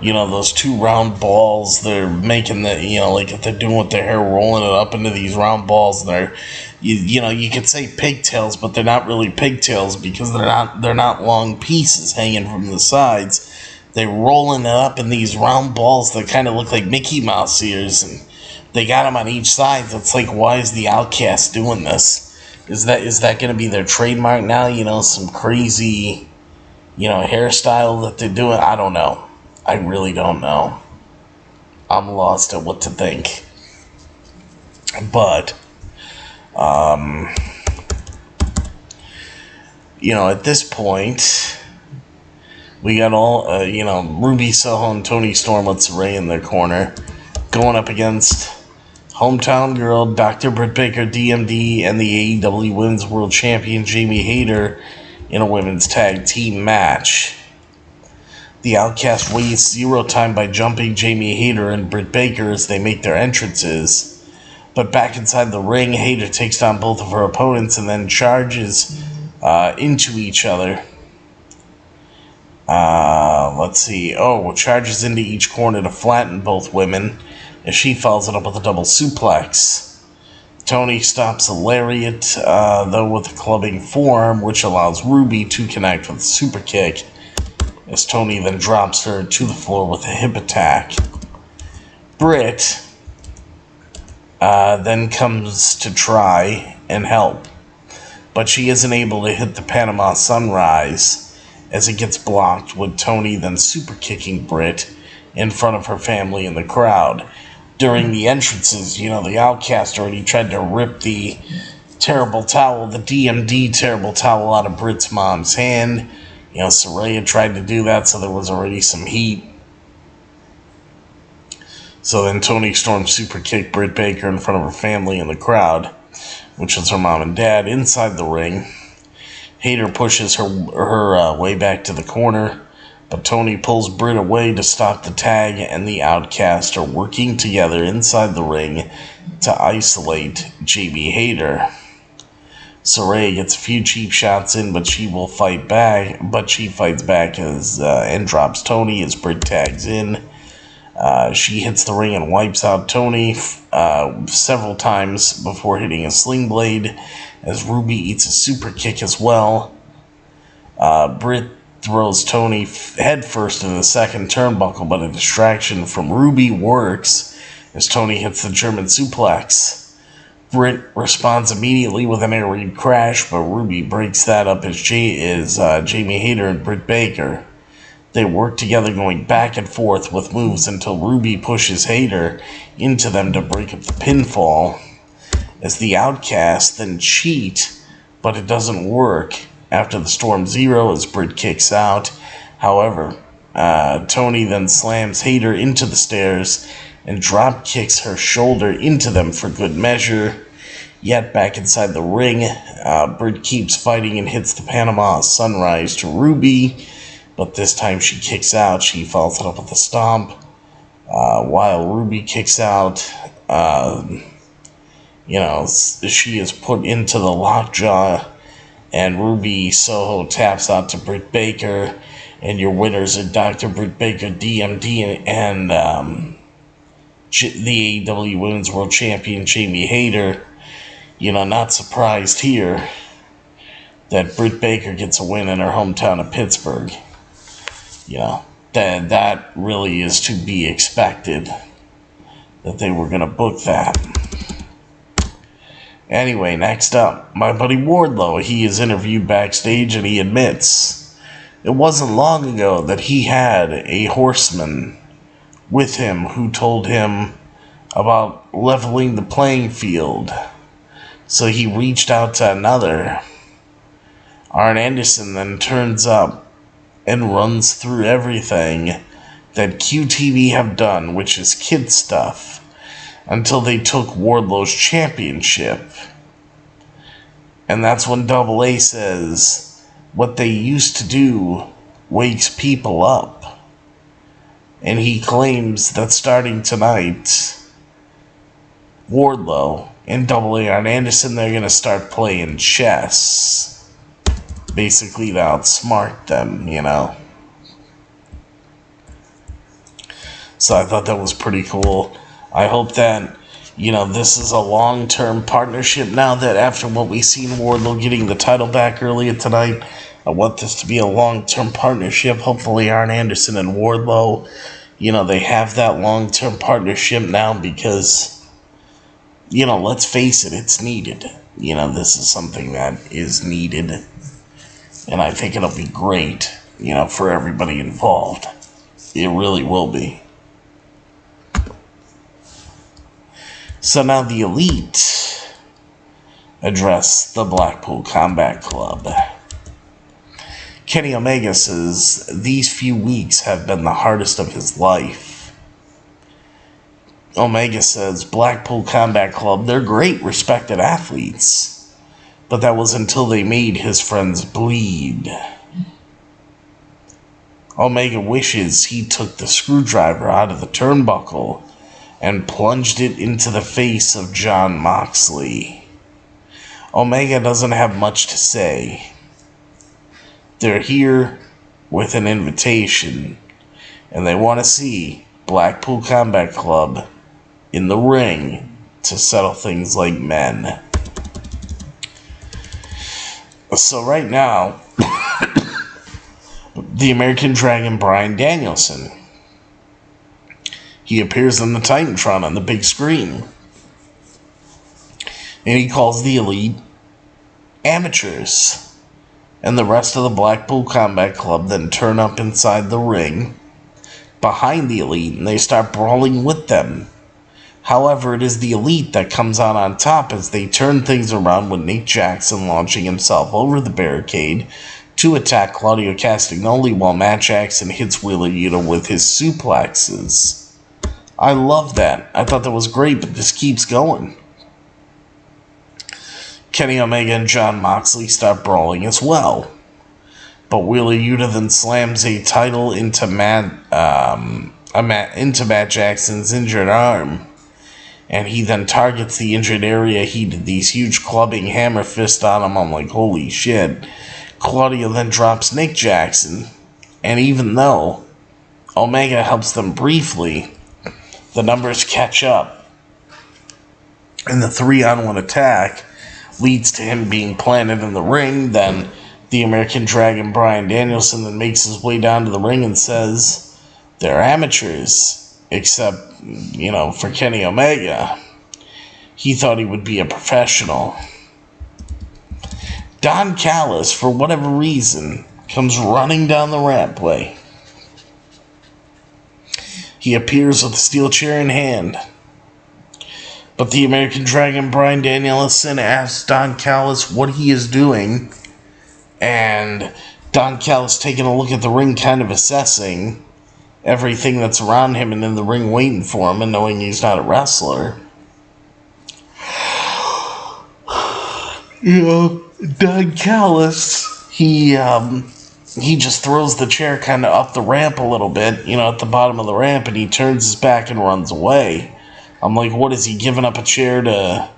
you know, those two round balls. They're making the, you know, like if they're doing with their hair, rolling it up into these round balls. And they're, you know, you could say pigtails, but they're not really pigtails because they're not long pieces hanging from the sides. They're rolling it up in these round balls that kind of look like Mickey Mouse ears, and they got them on each side. It's like, why is the Outcast doing this? Is that going to be their trademark now? You know, some crazy, you know, hairstyle that they're doing? I don't know. I really don't know. I'm lost at what to think. But, you know, at this point, we got all, you know, Ruby Soho and Toni Storm with Saraya in their corner, going up against hometown girl Dr. Britt Baker, DMD, and the AEW Women's World Champion Jamie Hayter in a women's tag team match. The Outcast waste zero time by jumping Jamie Hayter and Britt Baker as they make their entrances. But back inside the ring, Hayter takes down both of her opponents and then charges into each other. Let's see. Charges into each corner to flatten both women as she follows it up with a double suplex. Toni stops a lariat, though, with a clubbing forearm, which allows Ruby to connect with a super kick, as Toni then drops her to the floor with a hip attack. Britt then comes to try and help, but she isn't able to hit the Panama Sunrise as it gets blocked, with Toni then super kicking Britt in front of her family in the crowd. During the entrances, you know, the Outcast already tried to rip the terrible towel, the DMD terrible towel, out of Britt's mom's hand. You know, Saraya tried to do that, so there was already some heat. So then Toni Storm super kicked Britt Baker in front of her family in the crowd, which was her mom and dad, inside the ring. Hayter pushes her way back to the corner, but Toni pulls Britt away to stop the tag, and the Outcast are working together inside the ring to isolate Jamie Hayter. Saraya gets a few cheap shots in, but she will fight back. But she fights back and drops Toni as Britt tags in. She hits the ring and wipes out Toni several times before hitting a sling blade, as Ruby eats a super kick as well. Britt throws Tony headfirst in the second turnbuckle, but a distraction from Ruby works as Tony hits the German suplex. Britt responds immediately with an air raid crash, but Ruby breaks that up as Jamie Hayter and Britt Baker. They work together going back and forth with moves until Ruby pushes Hayter into them to break up the pinfall. As the Outcasts then cheat, but it doesn't work after the Storm Zero as Britt kicks out. However, Tony then slams Hayter into the stairs and drop kicks her shoulder into them for good measure. Yet back inside the ring, Britt keeps fighting and hits the Panama Sunrise to Ruby, but this time she kicks out. She follows it up with a stomp. While Ruby kicks out, she is put into the lockjaw, and Ruby Soho taps out to Britt Baker, and your winners are Dr. Britt Baker, DMD, and the AEW Women's World Champion Jamie Hayter. Not surprised here that Britt Baker gets a win in her hometown of Pittsburgh. That really is to be expected, that they were going to book that. Anyway, next up, my buddy Wardlow. He is interviewed backstage and he admits it wasn't long ago that he had a horseman with him who told him about leveling the playing field. So he reached out to another. Arn Anderson then turns up and runs through everything that QTV have done, which is kid stuff, until they took Wardlow's championship. And that's when Double A says, what they used to do wakes people up. And he claims that starting tonight, Wardlow and Double A Arn Anderson, they're going to start playing chess. Basically to outsmart them, So I thought that was pretty cool. I hope that, this is a long-term partnership now that after what we've seen Wardlow getting the title back earlier tonight, I want this to be a long-term partnership. Hopefully Arn Anderson and Wardlow, they have that long-term partnership now because, let's face it, it's needed. This is something that is needed. And I think it'll be great, for everybody involved. It really will be. So now the Elite address the Blackpool Combat Club. Kenny Omega says these few weeks have been the hardest of his life. Omega says Blackpool Combat Club, they're great, respected athletes. But that was until they made his friends bleed. Omega wishes he took the screwdriver out of the turnbuckle and plunged it into the face of Jon Moxley. Omega doesn't have much to say. They're here with an invitation, and they want to see Blackpool Combat Club in the ring to settle things like men. So right now, the American Dragon Bryan Danielson, he appears in the Titantron on the big screen. And he calls the Elite amateurs. And the rest of the Blackpool Combat Club then turn up inside the ring behind the Elite and they start brawling with them. However, it is the Elite that comes out on top as they turn things around with Nick Jackson launching himself over the barricade to attack Claudio Castagnoli while Matt Jackson hits Wheeler Yuta with his suplexes. I love that. I thought that was great, but this keeps going. Kenny Omega and Jon Moxley start brawling as well. But Wheeler Yuta then slams a title into Matt Jackson's injured arm. And he then targets the injured area. He did these huge clubbing hammer fist on him. I'm like, holy shit. Claudio then drops Nick Jackson. And even though Omega helps them briefly, the numbers catch up. And the 3-on-1 attack leads to him being planted in the ring. Then The American Dragon Bryan Danielson then makes his way down to the ring and says they're amateurs, except, for Kenny Omega. He thought he would be a professional. Don Callis, for whatever reason, comes running down the rampway. He appears with a steel chair in hand. But the American Dragon Bryan Danielson asks Don Callis what he is doing. And Don Callis taking a look at the ring, kind of assessing everything that's around him and in the ring waiting for him and knowing he's not a wrestler. Don Callis, he just throws the chair kind of up the ramp a little bit, at the bottom of the ramp, and he turns his back and runs away. I'm like, what, is he giving up a chair to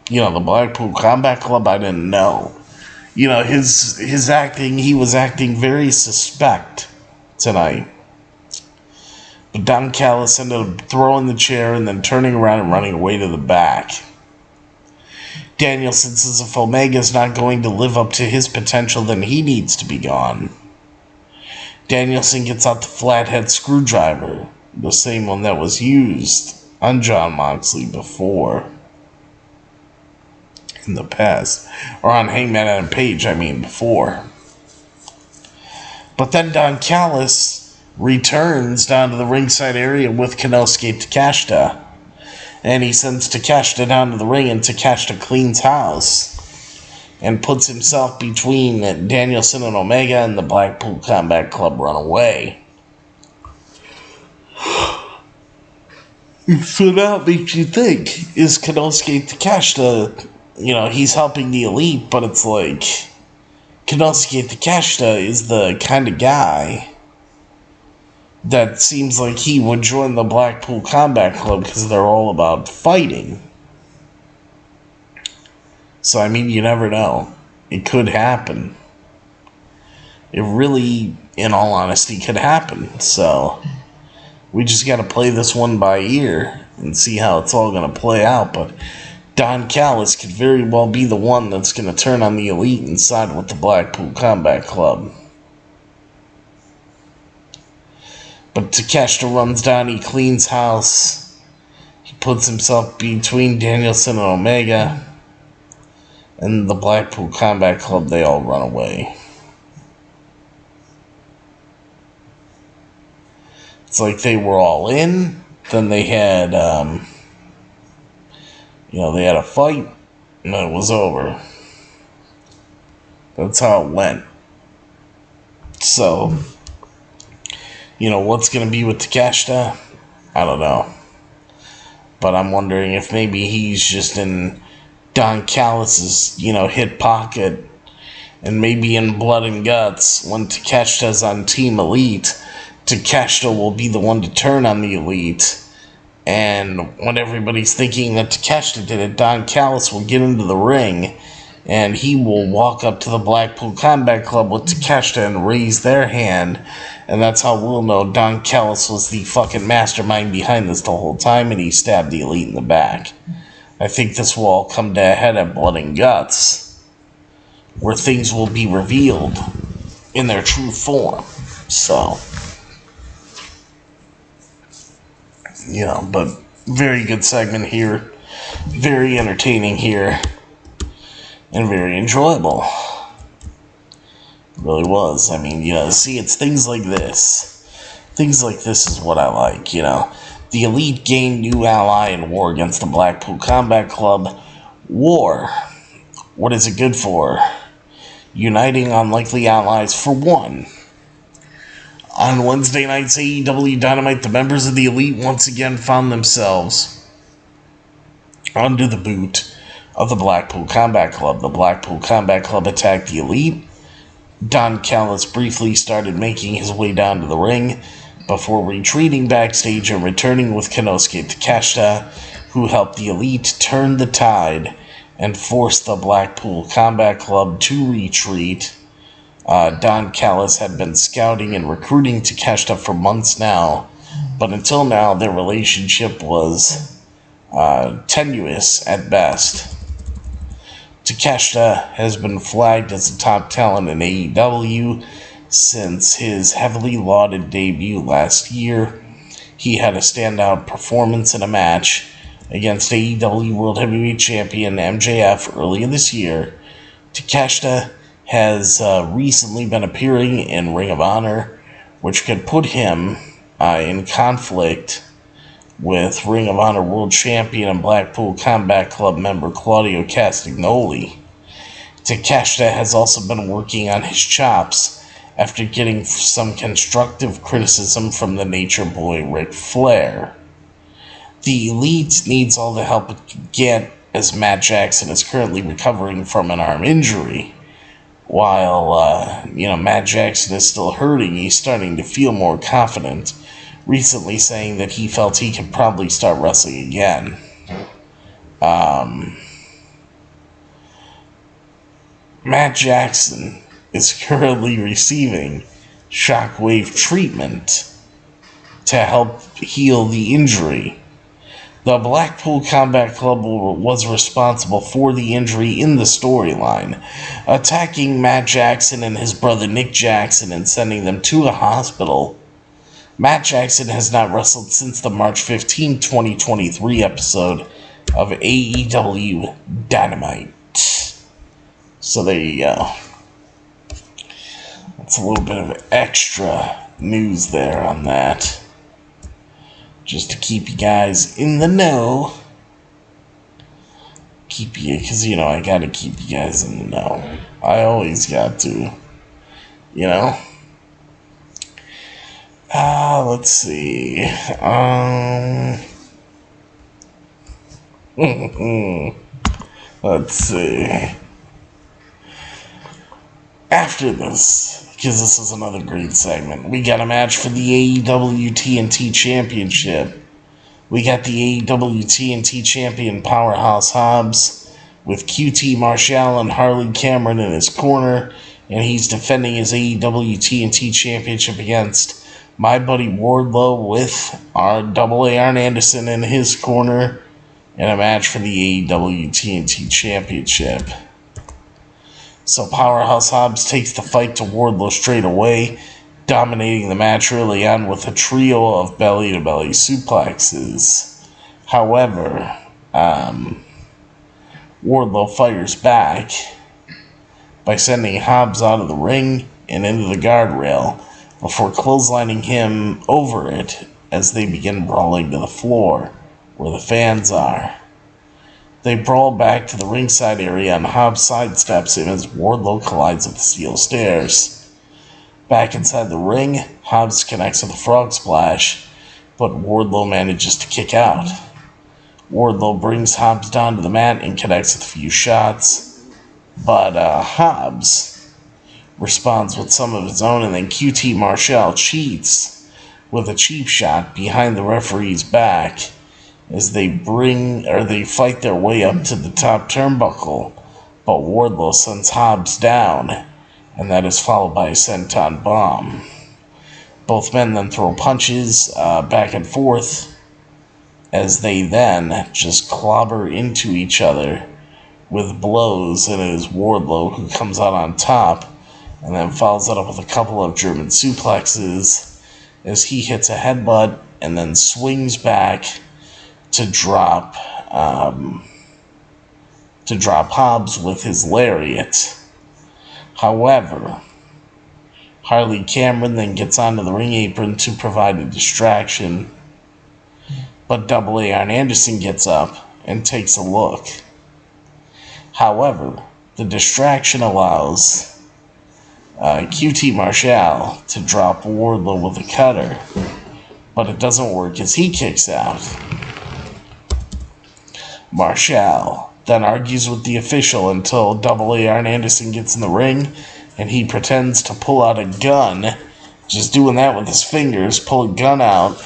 the Blackpool Combat Club? I didn't know. His acting, he was acting very suspect tonight. But Don Callis ended up throwing the chair and then turning around and running away to the back. Danielson says if Omega's not going to live up to his potential, then he needs to be gone. Danielson gets out the flathead screwdriver, the same one that was used on Jon Moxley before. In the past. Or on Heyman and Page, before. But then Don Callis returns down to the ringside area with Konosuke Takeshita. And he sends Takeshita down to the ring, and Takeshita cleans house. And puts himself between Danielson and Omega, and the Blackpool Combat Club run away. So now it makes you think, is Konosuke Takeshita, he's helping the Elite, but it's like, Konosuke Takeshita is the kind of guy that seems like he would join the Blackpool Combat Club because they're all about fighting. So, you never know. It could happen. It really, in all honesty, could happen. So, we just got to play this one by ear and see how it's all going to play out. But Don Callis could very well be the one that's going to turn on the Elite and side with the Blackpool Combat Club. But Takeshita runs down, he cleans house. He puts himself between Danielson and Omega. And the Blackpool Combat Club, they all run away. It's like they were all in. Then they had, they had a fight. And then it was over. That's how it went. So, what's going to be with Takeshita? I don't know. But I'm wondering if maybe he's just in Don Callis' hip pocket, and maybe in Blood and Guts, when Takeshita's on Team Elite, Takeshita will be the one to turn on the Elite, and when everybody's thinking that Takeshita did it, Don Callis will get into the ring, and he will walk up to the Blackpool Combat Club with Takeshita and raise their hand, and that's how we'll know Don Callis was the fucking mastermind behind this the whole time, and he stabbed the Elite in the back. I think this will all come to a head at Blood and Guts, where things will be revealed in their true form. So, but very good segment here, very entertaining here, and very enjoyable. It really was. See, it's things like this. Things like this is what I like, The Elite gained new ally in war against the Blackpool Combat Club. War. What is it good for? Uniting unlikely allies for one. On Wednesday night's AEW Dynamite, the members of the Elite once again found themselves under the boot of the Blackpool Combat Club. The Blackpool Combat Club attacked the Elite. Don Callis briefly started making his way down to the ring before retreating backstage and returning with Konosuke Takeshita, who helped the Elite turn the tide and forced the Blackpool Combat Club to retreat. Don Callis had been scouting and recruiting Takeshita for months now, but until now their relationship was tenuous at best. Takeshita has been flagged as a top talent in AEW since his heavily lauded debut last year. He had a standout performance in a match against AEW World Heavyweight Champion MJF earlier this year. Takeshita has recently been appearing in Ring of Honor, which could put him in conflict with Ring of Honor World Champion and Blackpool Combat Club member Claudio Castagnoli. Takeshita has also been working on his chops after getting some constructive criticism from the Nature Boy Ric Flair. The Elite needs all the help it can get, as Matt Jackson is currently recovering from an arm injury. While, Matt Jackson is still hurting, he's starting to feel more confident, recently saying that he felt he could probably start wrestling again. Matt Jackson is currently receiving shockwave treatment to help heal the injury. The Blackpool Combat Club was responsible for the injury in the storyline, attacking Matt Jackson and his brother Nick Jackson and sending them to a hospital. Matt Jackson has not wrestled since the March 15, 2023 episode of AEW Dynamite. So there you go. That's a little bit of extra news there on that. Just to keep you guys in the know. Because, I gotta keep you guys in the know. I always got to. Let's see. Let's see. After this, because this is another great segment, we got a match for the AEW TNT Championship. We got the AEW TNT Champion Powerhouse Hobbs with QT Marshall and Harley Cameron in his corner, and he's defending his AEW TNT Championship against my buddy Wardlow with our AA Arn Anderson in his corner, in a match for the AEW TNT Championship. So Powerhouse Hobbs takes the fight to Wardlow straight away, dominating the match early on with a trio of belly-to-belly suplexes. However, Wardlow fires back by sending Hobbs out of the ring and into the guardrail before clotheslining him over it as they begin brawling to the floor, where the fans are. They brawl back to the ringside area and Hobbs sidesteps him as Wardlow collides with the steel stairs. Back inside the ring, Hobbs connects with a frog splash, but Wardlow manages to kick out. Wardlow brings Hobbs down to the mat and connects with a few shots, but Hobbs responds with some of his own, and then QT Marshall cheats with a cheap shot behind the referee's back as they fight their way up to the top turnbuckle, but Wardlow sends Hobbs down, and that is followed by a senton bomb. Both men then throw punches back and forth as they then just clobber into each other with blows, and it is Wardlow who comes out on top and then follows it up with a couple of German suplexes as he hits a headbutt and then swings back to drop Hobbs with his lariat. However, Harley Cameron then gets onto the ring apron to provide a distraction, but AA Arn Anderson gets up and takes a look. However, the distraction allows QT Marshall to drop Wardlow with a cutter, but it doesn't work as he kicks out. Marshall then argues with the official until AA Arn Anderson gets in the ring, and he pretends to pull out a gun, just doing that with his fingers, pull a gun out,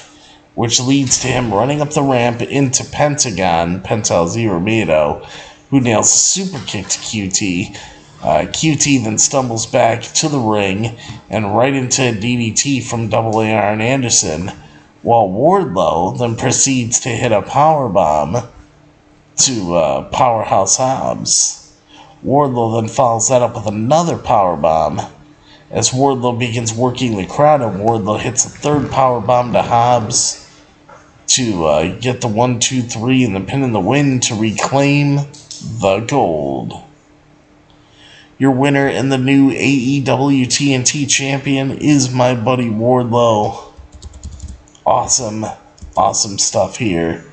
which leads to him running up the ramp into Pental Z Romero, who nails a super kick to QT. QT then stumbles back to the ring and right into a DDT from AA Arn Anderson, while Wardlow then proceeds to hit a powerbomb to Powerhouse Hobbs. Wardlow then follows that up with another powerbomb as Wardlow begins working the crowd, and Wardlow hits a third powerbomb to Hobbs to get the 1, 2, 3 and the pin in the win to reclaim the gold. Your winner and the new AEW TNT champion is my buddy Wardlow. Awesome stuff here.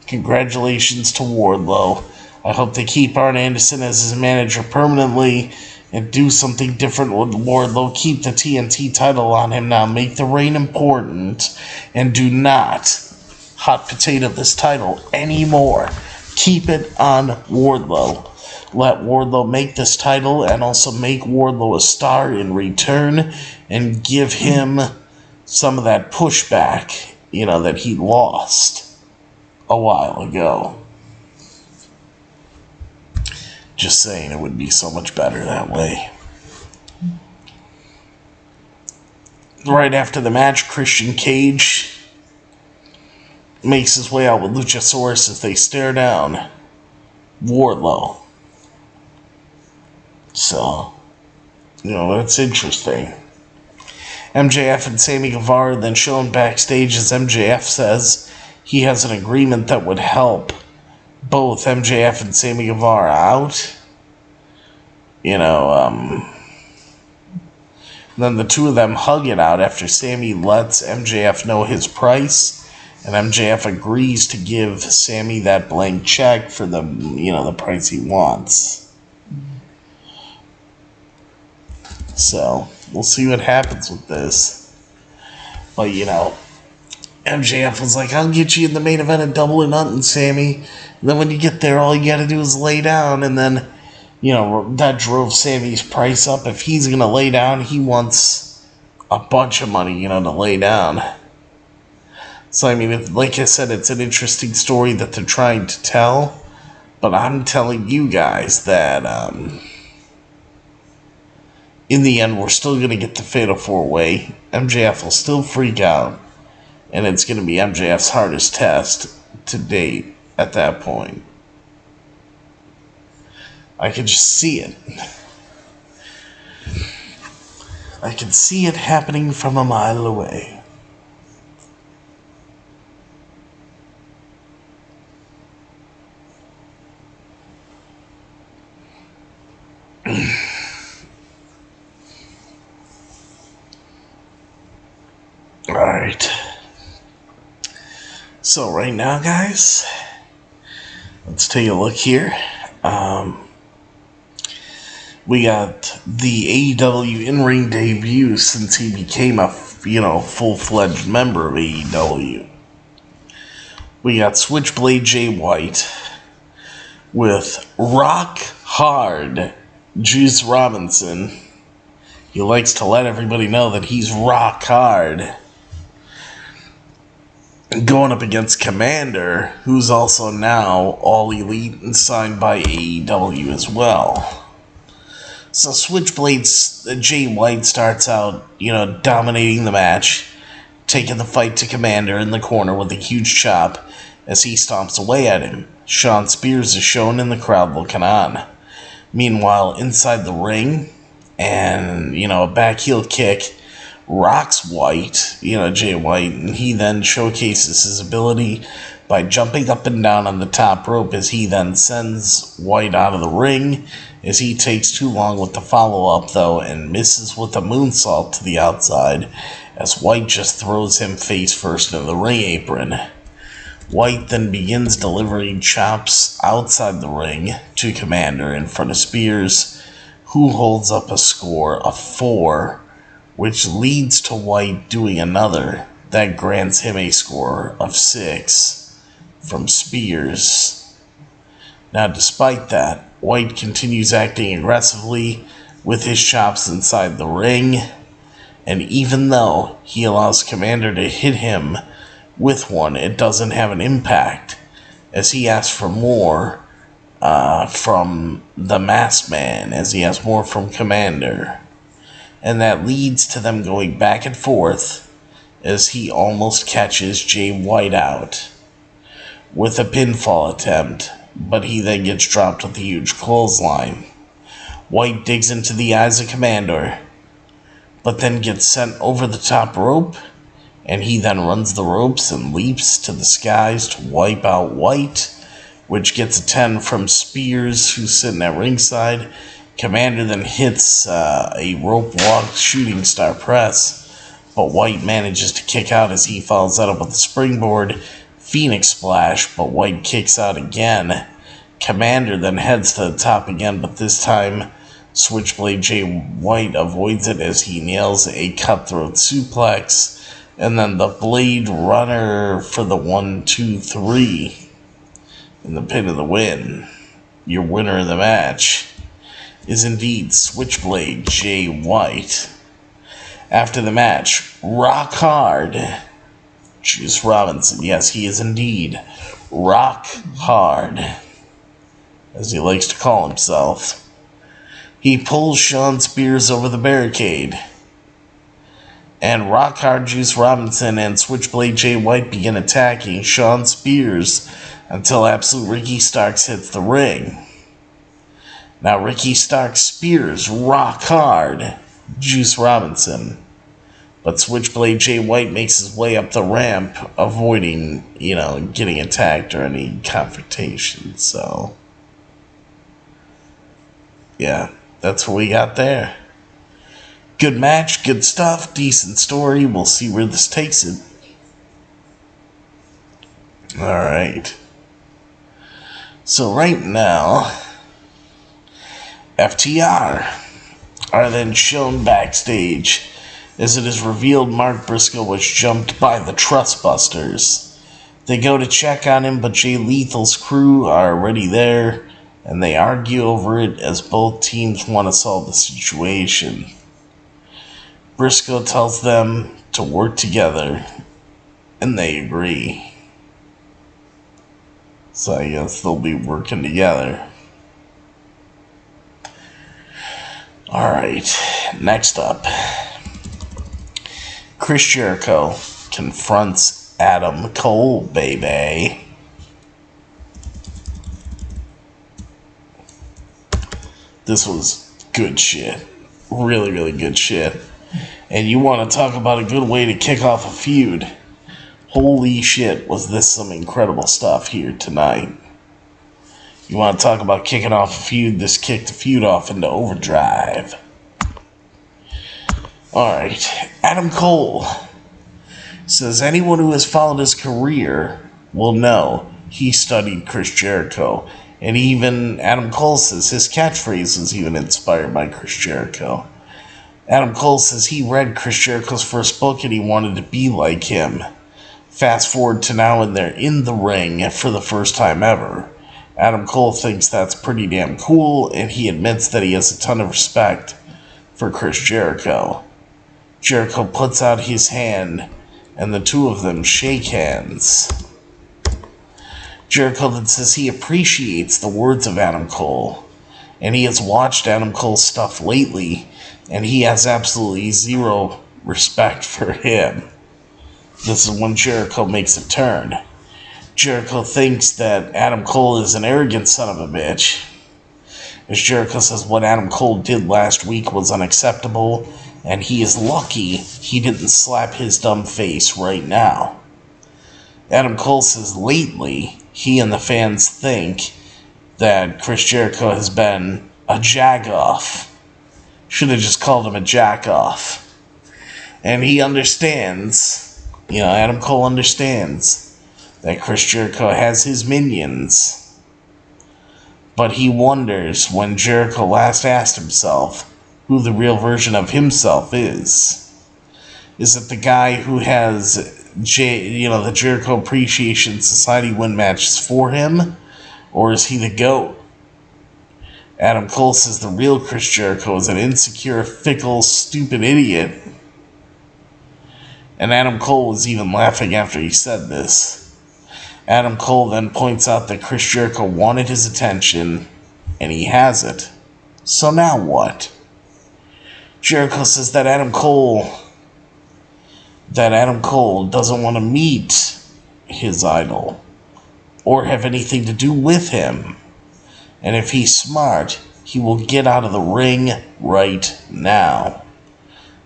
Congratulations to Wardlow. I hope they keep Arn Anderson as his manager permanently and do something different with Wardlow. Keep the TNT title on him now. Make the reign important and do not hot potato this title anymore. Keep it on Wardlow. Let Wardlow make this title and also make Wardlow a star in return and give him some of that pushback, that he lost a while ago. Just saying, it would be so much better that way. Right after the match, Christian Cage makes his way out with Luchasaurus as they stare down Wardlow. So, that's interesting. MJF and Sammy Guevara then shown backstage as MJF says he has an agreement that would help both MJF and Sammy Guevara out. Then the two of them hug it out after Sammy lets MJF know his price. And MJF agrees to give Sammy that blank check for the price he wants. So, we'll see what happens with this. But, MJF was like, I'll get you in the main event of Double or Nothing, Sammy. And then when you get there, all you gotta do is lay down. And then, that drove Sammy's price up. If he's gonna lay down, he wants a bunch of money, to lay down. So, like I said, it's an interesting story that they're trying to tell. But I'm telling you guys that, in the end, we're still going to get the Fatal 4-Way. MJF will still freak out. And it's going to be MJF's hardest test to date at that point. I can just see it. I can see it happening from a mile away. Alright. So right now, guys, let's take a look here. We got the AEW in-ring debut since he became a, full-fledged member of AEW. We got Switchblade Jay White with Rock Hard Juice Robinson. He likes to let everybody know that he's rock hard. Going up against Commander, who's also now All Elite and signed by AEW as well. So Switchblade's Jay White starts out, dominating the match, taking the fight to Commander in the corner with a huge chop as he stomps away at him. Shawn Spears is shown in the crowd looking on. Meanwhile, inside the ring, and, a back heel kick rocks White, Jay White, and he then showcases his ability by jumping up and down on the top rope as he then sends White out of the ring as he takes too long with the follow-up, though, and misses with a moonsault to the outside as White just throws him face first into the ring apron. White then begins delivering chops outside the ring to Commander in front of Spears, who holds up a score of 4, which leads to White doing another that grants him a score of 6 from Spears. Now, despite that, White continues acting aggressively with his chops inside the ring, and even though he allows Commander to hit him with one, it doesn't have an impact, as he asks for more from the Masked Man, as he has more from Commander. And that leads to them going back and forth as he almost catches Jay White out with a pinfall attempt, but he then gets dropped with a huge clothesline. White digs into the eyes of Commander, but then gets sent over the top rope, and he then runs the ropes and leaps to the skies to wipe out White, which gets a 10 from Spears, who's sitting at ringside. Commander then hits a rope walk shooting star press, but White manages to kick out as he falls out with a springboard Phoenix Splash, but White kicks out again. Commander then heads to the top again, but this time Switchblade Jay White avoids it as he nails a cutthroat suplex, and then the Blade Runner for the 1-2-3 in the pin of the win. Your winner of the match is indeed Switchblade Jay White. After the match, Rock Hard Juice Robinson, yes, he is indeed Rock Hard, as he likes to call himself. He pulls Shawn Spears over the barricade, and Rock Hard Juice Robinson and Switchblade Jay White begin attacking Shawn Spears until Absolute Ricky Starks hits the ring. Now Ricky Starks spears Rock Hard Juice Robinson, but Switchblade Jay White makes his way up the ramp, avoiding, getting attacked or any confrontation. So, yeah, that's what we got there. Good match, good stuff, decent story. We'll see where this takes it. Alright. So right now, FTR are then shown backstage as it is revealed Mark Briscoe was jumped by the Trustbusters. They go to check on him, but Jay Lethal's crew are already there, and they argue over it as both teams want to solve the situation. Briscoe tells them to work together, and they agree. So I guess they'll be working together. Alright, next up. Chris Jericho confronts Adam Cole, baby. This was good shit. Really, really good shit. And you want to talk about a good way to kick off a feud. Holy shit, was this some incredible stuff here tonight. You want to talk about kicking off a feud, this kicked the feud off into overdrive. Alright, Adam Cole says anyone who has followed his career will know he studied Chris Jericho. And even Adam Cole says his catchphrase was even inspired by Chris Jericho. Adam Cole says he read Chris Jericho's first book and he wanted to be like him. Fast forward to now and they're in the ring for the first time ever. Adam Cole thinks that's pretty damn cool, and he admits that he has a ton of respect for Chris Jericho. Jericho puts out his hand, and the two of them shake hands. Jericho then says he appreciates the words of Adam Cole, and he has watched Adam Cole's stuff lately, and he has absolutely zero respect for him. This is when Jericho makes a turn. Jericho thinks that Adam Cole is an arrogant son of a bitch. As Jericho says what Adam Cole did last week was unacceptable, and he is lucky he didn't slap his dumb face right now. Adam Cole says lately he and the fans think that Chris Jericho has been a jagoff. Should have just called him a jackoff. And he understands, Adam Cole understands that Chris Jericho has his minions. But he wonders when Jericho last asked himself who the real version of himself is. Is it the guy who has the Jericho Appreciation Society win matches for him? Or is he the GOAT? Adam Cole says the real Chris Jericho is an insecure, fickle, stupid idiot. And Adam Cole was even laughing after he said this. Adam Cole then points out that Chris Jericho wanted his attention, and he has it. So now what? Jericho says that Adam Cole doesn't want to meet his idol or have anything to do with him. And if he's smart, he will get out of the ring right now.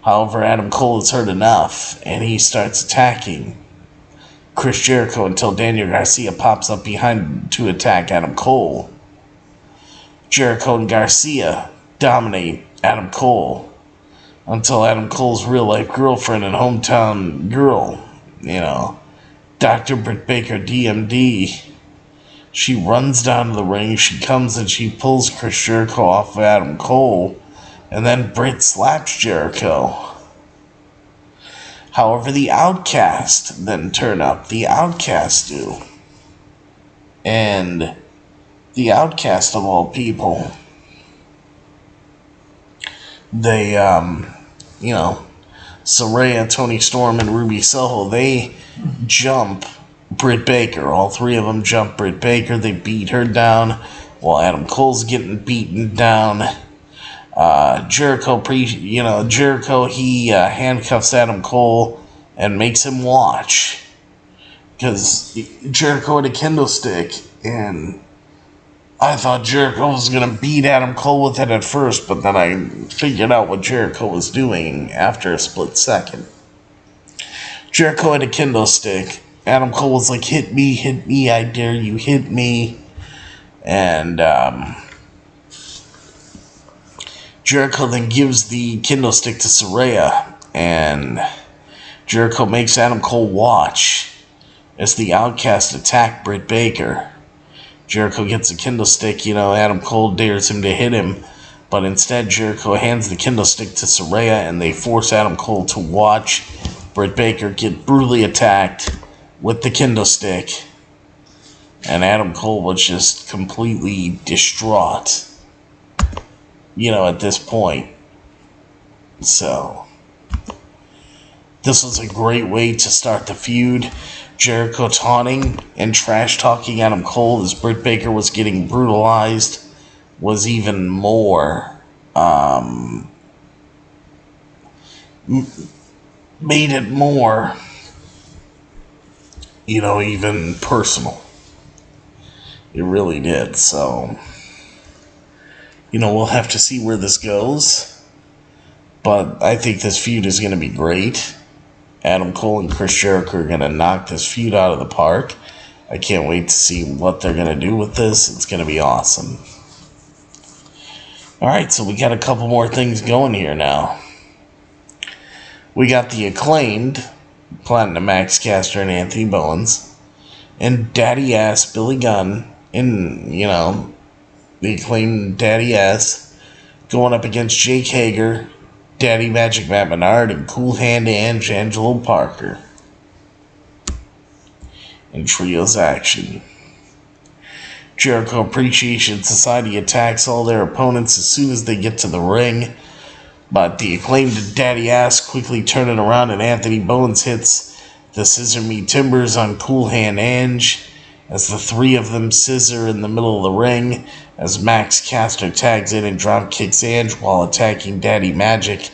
However, Adam Cole has heard enough, and he starts attacking Chris Jericho until Daniel Garcia pops up behind to attack Adam Cole. Jericho and Garcia dominate Adam Cole until Adam Cole's real-life girlfriend and hometown girl, Dr. Britt Baker, DMD, she runs down to the ring, she comes and she pulls Chris Jericho off of Adam Cole, and then Britt slaps Jericho. However, the Outcast then turn up. The Outcast do. And the Outcast of all people, they, Saraya, Toni Storm, and Ruby Soho, they jump Britt Baker. All three of them jump Britt Baker. They beat her down while Adam Cole's getting beaten down. Jericho, he handcuffs Adam Cole and makes him watch. Because Jericho had a kendo stick, and I thought Jericho was going to beat Adam Cole with it at first, but then I figured out what Jericho was doing after a split second. Jericho had a kendo stick. Adam Cole was like, hit me, I dare you, hit me. And Jericho then gives the kendo stick to Saraya, and Jericho makes Adam Cole watch as the Outcast attack Britt Baker. Jericho gets a kendo stick, Adam Cole dares him to hit him, but instead Jericho hands the kendo stick to Saraya, and they force Adam Cole to watch Britt Baker get brutally attacked with the kendo stick, and Adam Cole was just completely distraught, at this point. So, this was a great way to start the feud. Jericho taunting and trash-talking Adam Cole as Britt Baker was getting brutalized was even more, made it more, even personal. It really did. So, we'll have to see where this goes. But I think this feud is going to be great. Adam Cole and Chris Jericho are going to knock this feud out of the park. I can't wait to see what they're going to do with this. It's going to be awesome. Alright, so we got a couple more things going here now. We got the Acclaimed, Platinum Max Caster and Anthony Bowens, and Daddy Ass Billy Gunn, and, the Acclaimed Daddy Ass, going up against Jake Hager, Daddy Magic Matt Menard, and Cool Hand Ange Angelo Parker in trios action. Jericho Appreciation Society attacks all their opponents as soon as they get to the ring, but the Acclaimed Daddy Ass quickly turn it around, and Anthony Bowens hits the Scissor Me Timbers on Cool Hand Ange as the three of them scissor in the middle of the ring, as Max Caster tags in and drop kicks Ange while attacking Daddy Magic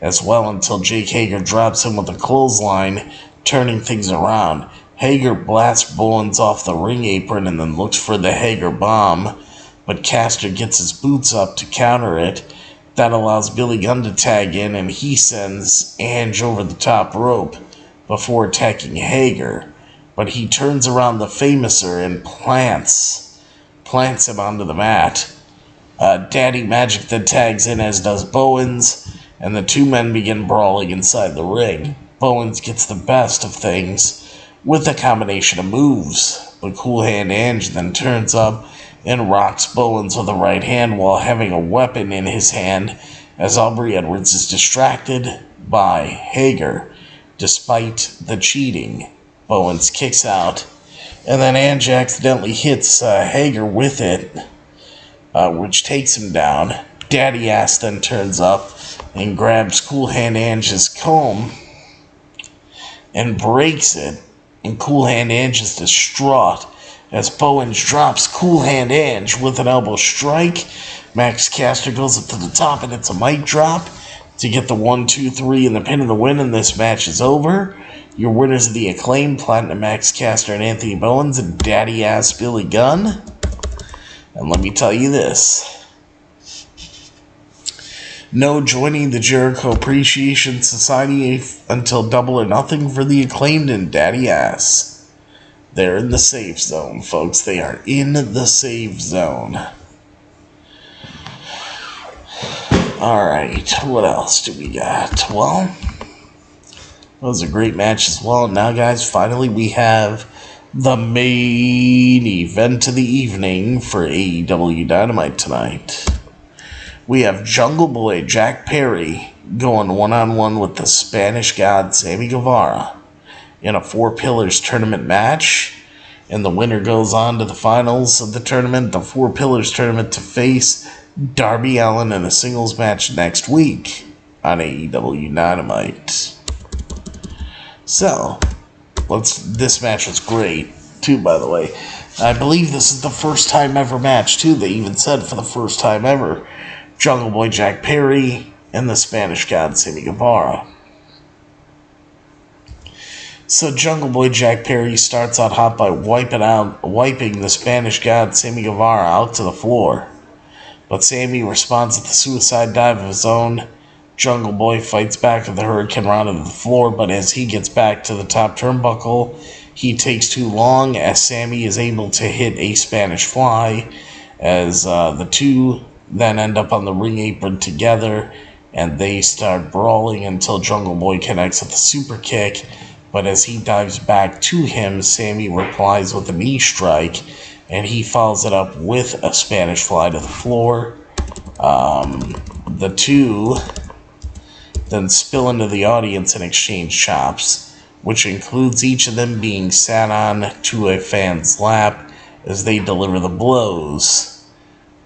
as well, until Jake Hager drops him with a clothesline, turning things around. Hager blasts Bowens off the ring apron and then looks for the Hager bomb, but Caster gets his boots up to counter it. That allows Billy Gunn to tag in, and he sends Ange over the top rope before attacking Hager, but he turns around the Famouser and plants him onto the mat. Daddy Magic then tags in, as does Bowens, and the two men begin brawling inside the ring. Bowens gets the best of things with a combination of moves, but Cool Hand Ange then turns up and rocks Bowens with a right hand while having a weapon in his hand, as Aubrey Edwards is distracted by Hager. Despite the cheating, Bowens kicks out, and then Ange accidentally hits Hager with it, which takes him down. Daddy Ass then turns up and grabs Cool Hand Ange's comb and breaks it, and Cool Hand Ange is distraught as Bowens drops Cool Hand Ange with an elbow strike. Max Caster goes up to the top and it's a mic drop to get the 1-2-3 and the pin and the win, and this match is over. Your winners of the Acclaimed, Platinum Max Caster and Anthony Bowens, and Daddy Ass Billy Gunn. And let me tell you this, No joining the Jericho Appreciation Society until Double or Nothing for the Acclaimed and Daddy Ass. They're in the safe zone, folks. They are in the safe zone. Alright, what else do we got? Well, that was a great match as well. Now, guys, finally we have the main event of the evening for AEW Dynamite tonight. We have Jungle Boy Jack Perry going one-on-one with the Spanish God Sammy Guevara in a 4 Pillars tournament match. And the winner goes on to the finals of the tournament, the 4 Pillars tournament, to face Darby Allin in a singles match next week on AEW Dynamite. So, this match was great, too, by the way. I believe this is the first time ever match, too. They even said for the first time ever. Jungle Boy Jack Perry and the Spanish God Sammy Guevara. So Jungle Boy Jack Perry starts out hot by wiping the Spanish God Sammy Guevara out to the floor. But Sammy responds with a suicide dive of his own. Jungle Boy fights back with the Hurricane Rana to the floor, but as he gets back to the top turnbuckle, he takes too long as Sammy is able to hit a Spanish Fly, as the two then end up on the ring apron together, and they start brawling until Jungle Boy connects with a super kick, but as he dives back to him, Sammy replies with a knee strike, and he follows it up with a Spanish Fly to the floor. The two then spill into the audience and exchange chops, which includes each of them being sat on to a fan's lap as they deliver the blows.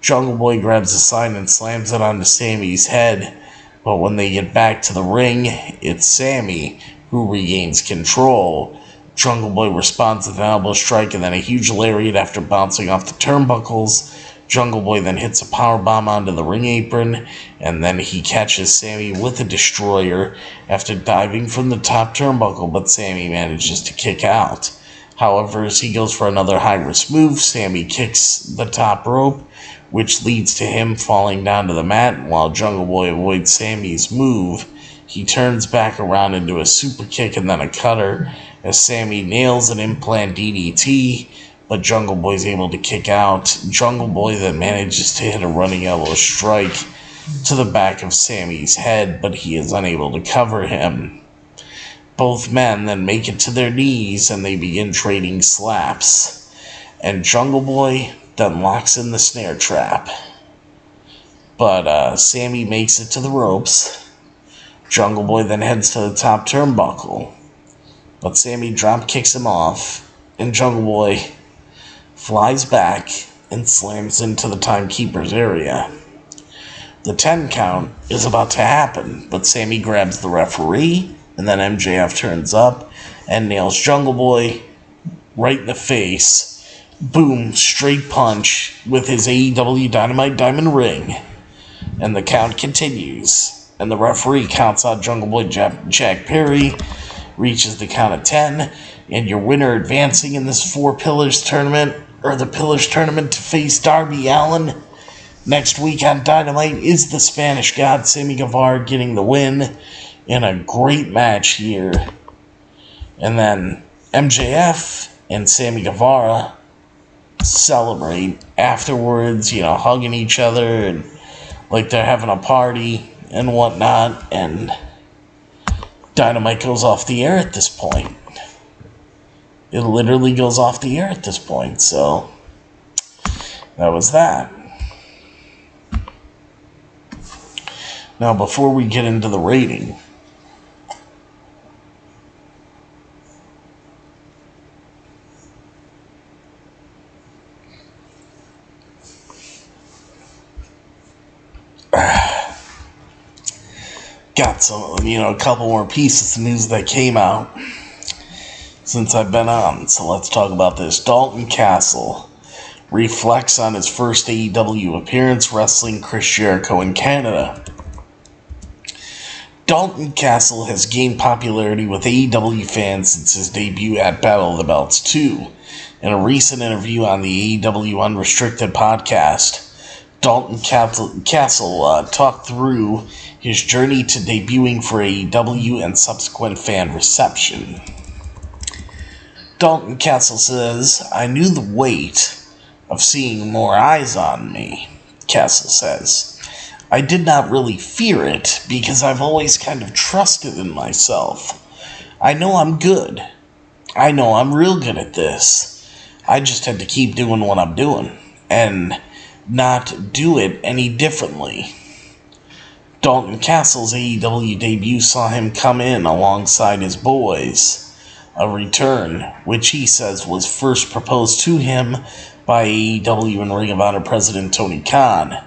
Jungle Boy grabs a sign and slams it onto Sammy's head, but when they get back to the ring, it's Sammy who regains control. Jungle Boy responds with an elbow strike and then a huge lariat after bouncing off the turnbuckles. Jungle Boy then hits a powerbomb onto the ring apron, and then he catches Sammy with a destroyer after diving from the top turnbuckle, but Sammy manages to kick out. However, as he goes for another high-risk move, Sammy kicks the top rope, which leads to him falling down to the mat. While Jungle Boy avoids Sammy's move, he turns back around into a super kick and then a cutter as Sammy nails an implant DDT, but Jungle Boy's able to kick out. Jungle Boy then manages to hit a running elbow strike to the back of Sammy's head, but he is unable to cover him. Both men then make it to their knees and they begin trading slaps, and Jungle Boy then locks in the snare trap. But Sammy makes it to the ropes. Jungle Boy then heads to the top turnbuckle, but Sammy drop kicks him off, and Jungle Boy flies back and slams into the timekeeper's area. The 10 count is about to happen, but Sammy grabs the referee, and then MJF turns up and nails Jungle Boy right in the face. Boom, straight punch with his AEW Dynamite diamond ring. And the count continues, and the referee counts out Jungle Boy Jack Perry, reaches the count of 10, and your winner advancing in this 4 Pillars tournament, or the Pillars tournament, to face Darby Allin next week on Dynamite is the Spanish God Sammy Guevara, getting the win in a great match here. And then MJF and Sammy Guevara celebrate afterwards, hugging each other and like they're having a party and whatnot, and Dynamite goes off the air at this point. It literally goes off the air at this point, so that was that. Now, before we get into the rating, got some, a couple more pieces of news that came out since I've been on. So let's talk about this. Dalton Castle reflects on his first AEW appearance wrestling Chris Jericho in Canada. Dalton Castle has gained popularity with AEW fans since his debut at Battle of the Belts 2. In a recent interview on the AEW Unrestricted podcast, Dalton Castle talked through his journey to debuting for AEW and subsequent fan reception. Dalton Castle says, "I knew the weight of seeing more eyes on me," Castle says. "I did not really fear it because I've always kind of trusted in myself. I know I'm good. I know I'm real good at this. I just had to keep doing what I'm doing and not do it any differently." Dalton Castle's AEW debut saw him come in alongside his boys, a return which he says was first proposed to him by AEW and Ring of Honor President Tony Khan,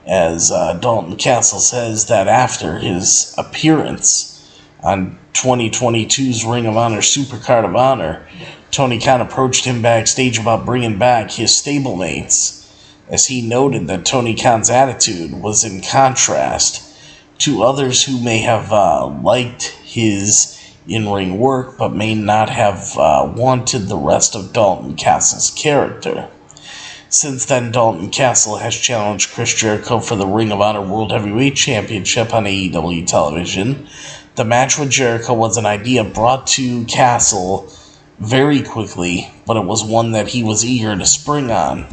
as Dalton Castle says that after his appearance on 2022's Ring of Honor Supercard of Honor, Tony Khan approached him backstage about bringing back his stablemates, as he noted that Tony Khan's attitude was in contrast to others who may have liked his in-ring work but may not have wanted the rest of Dalton Castle's character. Since then, Dalton Castle has challenged Chris Jericho for the Ring of Honor World Heavyweight Championship on AEW television. The match with Jericho was an idea brought to Castle very quickly, but it was one that he was eager to spring on.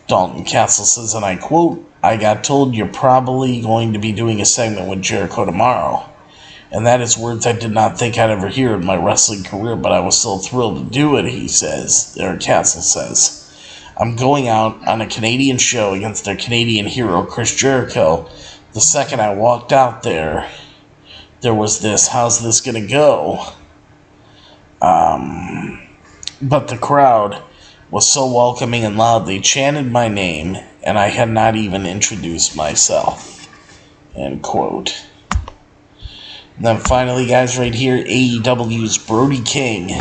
Dalton Castle says, and I quote, "I got told you're probably going to be doing a segment with Jericho tomorrow. And that is words I did not think I'd ever hear in my wrestling career, but I was so thrilled to do it," he says, or Castle says. "I'm going out on a Canadian show against their Canadian hero, Chris Jericho. The second I walked out there was this, how's this going to go? But the crowd was so welcoming and loud, they chanted my name, and I had not even introduced myself." End quote. And then finally, guys, right here, AEW's Brody King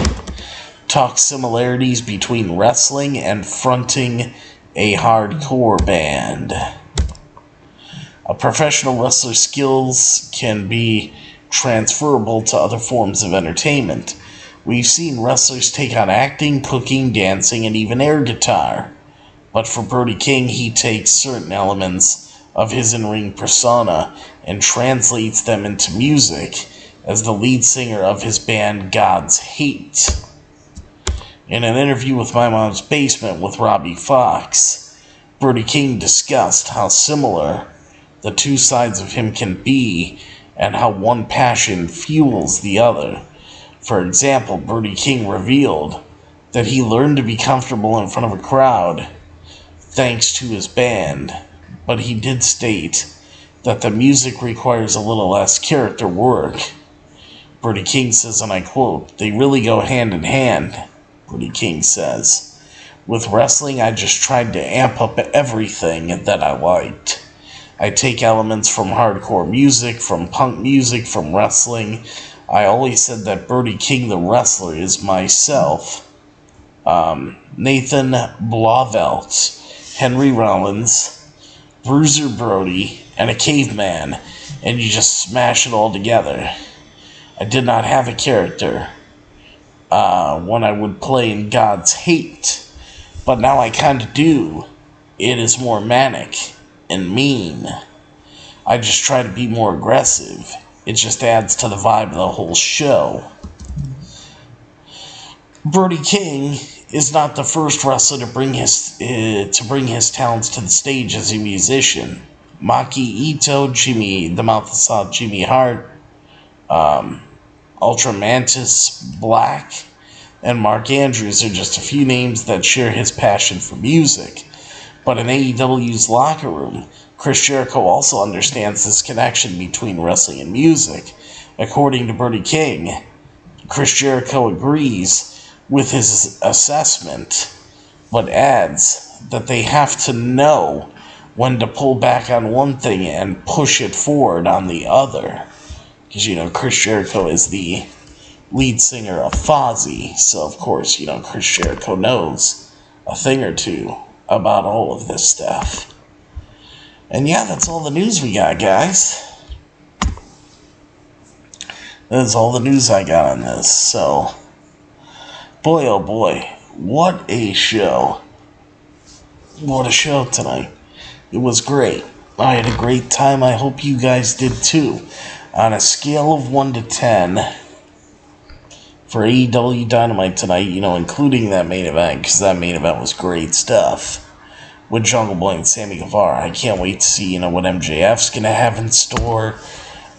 talks similarities between wrestling and fronting a hardcore band. A professional wrestler's skills can be transferable to other forms of entertainment. We've seen wrestlers take on acting, cooking, dancing, and even air guitar. But for Brody King, he takes certain elements of his in-ring persona and translates them into music as the lead singer of his band God's Hate. In an interview with My Mom's Basement with Robbie Fox, Brody King discussed how similar the two sides of him can be and how one passion fuels the other. For example, Brody King revealed that he learned to be comfortable in front of a crowd thanks to his band, but he did state that the music requires a little less character work. Brody King says, and I quote, "They really go hand in hand," Brody King says. "With wrestling, I just tried to amp up everything that I liked. I take elements from hardcore music, from punk music, from wrestling. I always said that Brody King the wrestler is myself, Nathan Blauvelt, Henry Rollins, Bruiser Brody, and a caveman, and you just smash it all together. I did not have a character when I would play in God's Hate, but now I kind of do. It is more manic and mean. I just try to be more aggressive. It just adds to the vibe of the whole show." Brody King is not the first wrestler to bring his talents to the stage as a musician. Maki Ito, Jimmy the Mouth of Salt, Jimmy Hart, Ultra Mantis Black, and Mark Andrews are just a few names that share his passion for music. But in AEW's locker room, Chris Jericho also understands this connection between wrestling and music. According to Brody King, Chris Jericho agrees with his assessment, but adds that they have to know when to pull back on one thing and push it forward on the other. Because, Chris Jericho is the lead singer of Fozzy, so of course, Chris Jericho knows a thing or two about all of this stuff. And yeah, that's all the news we got, guys. That's all the news I got on this, so boy, oh boy, what a show. What a show tonight. It was great. I had a great time. I hope you guys did too. On a scale of 1 to 10 for AEW Dynamite tonight, including that main event, because that main event was great stuff with Jungle Boy and Sammy Guevara. I can't wait to see, what MJF's going to have in store.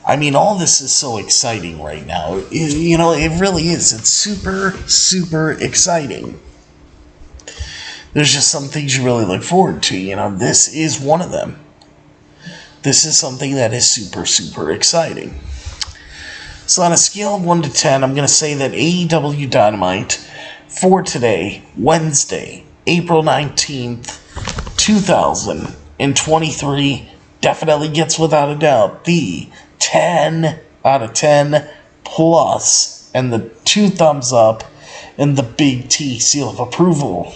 I mean, all this is so exciting right now. It really is. It's super, super exciting. There's just some things you really look forward to. This is one of them. This is something that is super, super exciting. So on a scale of 1 to 10, I'm going to say that AEW Dynamite for today, Wednesday, April 19th, 2023, definitely gets, without a doubt, the 10 out of 10 plus, and the 2 thumbs up, and the big T seal of approval.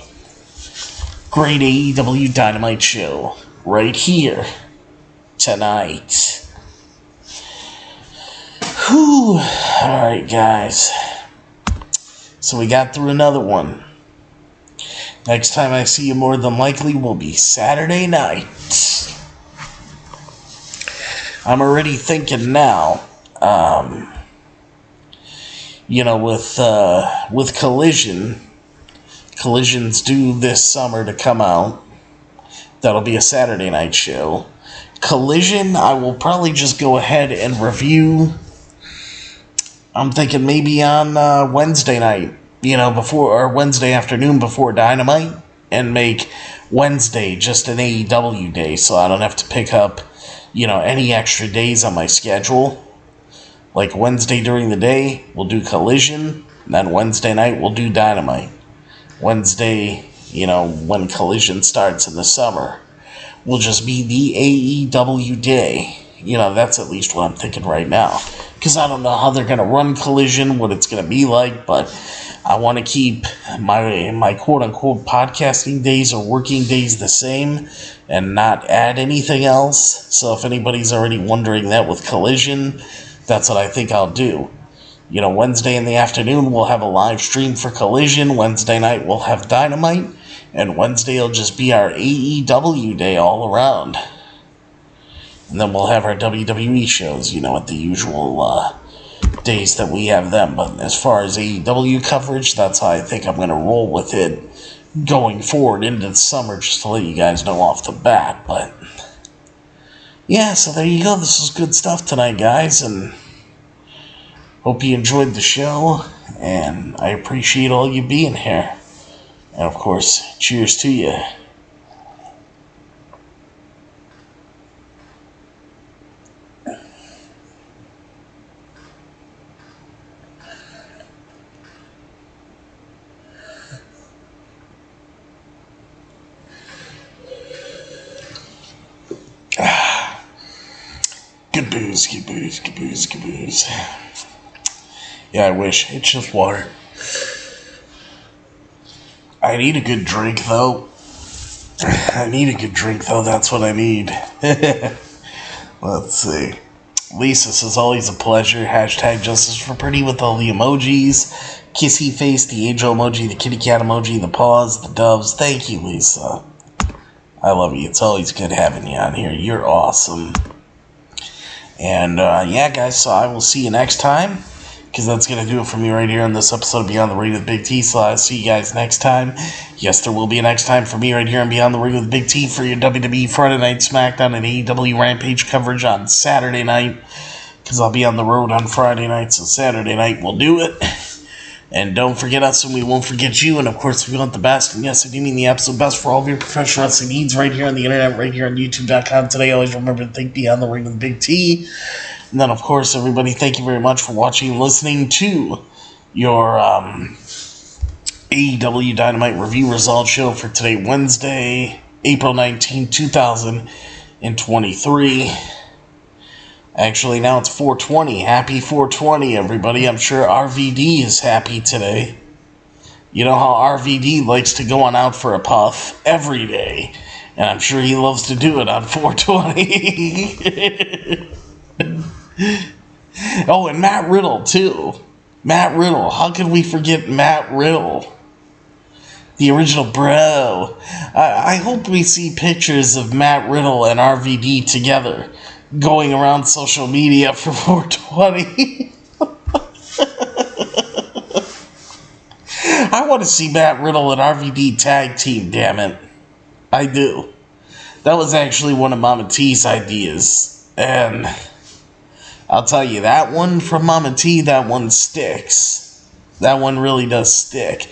Great AEW Dynamite show right here tonight. Whew. Alright, guys. So we got through another one. Next time I see you, more than likely, will be Saturday night. I'm already thinking now, with Collision's due this summer to come out. That'll be a Saturday night show. Collision, I will probably just go ahead and review. I'm thinking maybe on Wednesday night, or Wednesday afternoon before Dynamite, and make Wednesday just an AEW day, so I don't have to pick up, any extra days on my schedule. Like Wednesday during the day, we'll do Collision, and then Wednesday night, we'll do Dynamite. Wednesday, when Collision starts in the summer, will just be the AEW day. That's at least what I'm thinking right now. Because I don't know how they're going to run Collision, what it's going to be like, but I want to keep my quote-unquote podcasting days or working days the same and not add anything else. So if anybody's already wondering that with Collision, that's what I think I'll do. Wednesday in the afternoon, we'll have a live stream for Collision. Wednesday night, we'll have Dynamite. And Wednesday will just be our AEW day all around. And then we'll have our WWE shows, at the usual days that we have them. But as far as AEW coverage, that's how I think I'm going to roll with it going forward into the summer, just to let you guys know off the bat. But, yeah, so there you go. This was good stuff tonight, guys. And hope you enjoyed the show. And I appreciate all you being here. And, of course, cheers to you. Good booze, good booze, good booze, good booze. Yeah, I wish. It's just water. I need a good drink, though. That's what I need. Let's see. Lisa says, always a pleasure. Hashtag justice for pretty with all the emojis. Kissy face, the angel emoji, the kitty cat emoji, the paws, the doves. Thank you, Lisa. I love you. It's always good having you on here. You're awesome. And, yeah, guys, so I will see you next time. Because that's going to do it for me right here on this episode of Beyond the Ring with Big T. So I'll see you guys next time. Yes, there will be a next time for me right here on Beyond the Ring with Big T for your WWE Friday Night SmackDown and AEW Rampage coverage on Saturday night. Because I'll be on the road on Friday night, so Saturday night we'll do it. And don't forget us and we won't forget you. And of course, we want the best. And yes, I do mean the absolute best for all of your professional wrestling needs right here on the internet, right here on YouTube.com today. Always remember to think Beyond the Ring with Big T. And then, of course, everybody, thank you very much for watching and listening to your AEW Dynamite review results show for today, Wednesday, April 19, 2023. Actually, now it's 420. Happy 420, everybody. I'm sure RVD is happy today. You know how RVD likes to go on out for a puff every day. And I'm sure he loves to do it on 420. Oh, and Matt Riddle, too. Matt Riddle. How could we forget Matt Riddle? The original bro. I hope we see pictures of Matt Riddle and RVD together going around social media for 420. I want to see Matt Riddle and RVD tag team, damn it. I do. That was actually one of Mama T's ideas. And I'll tell you, that one from Mama T, that one sticks. That one really does stick.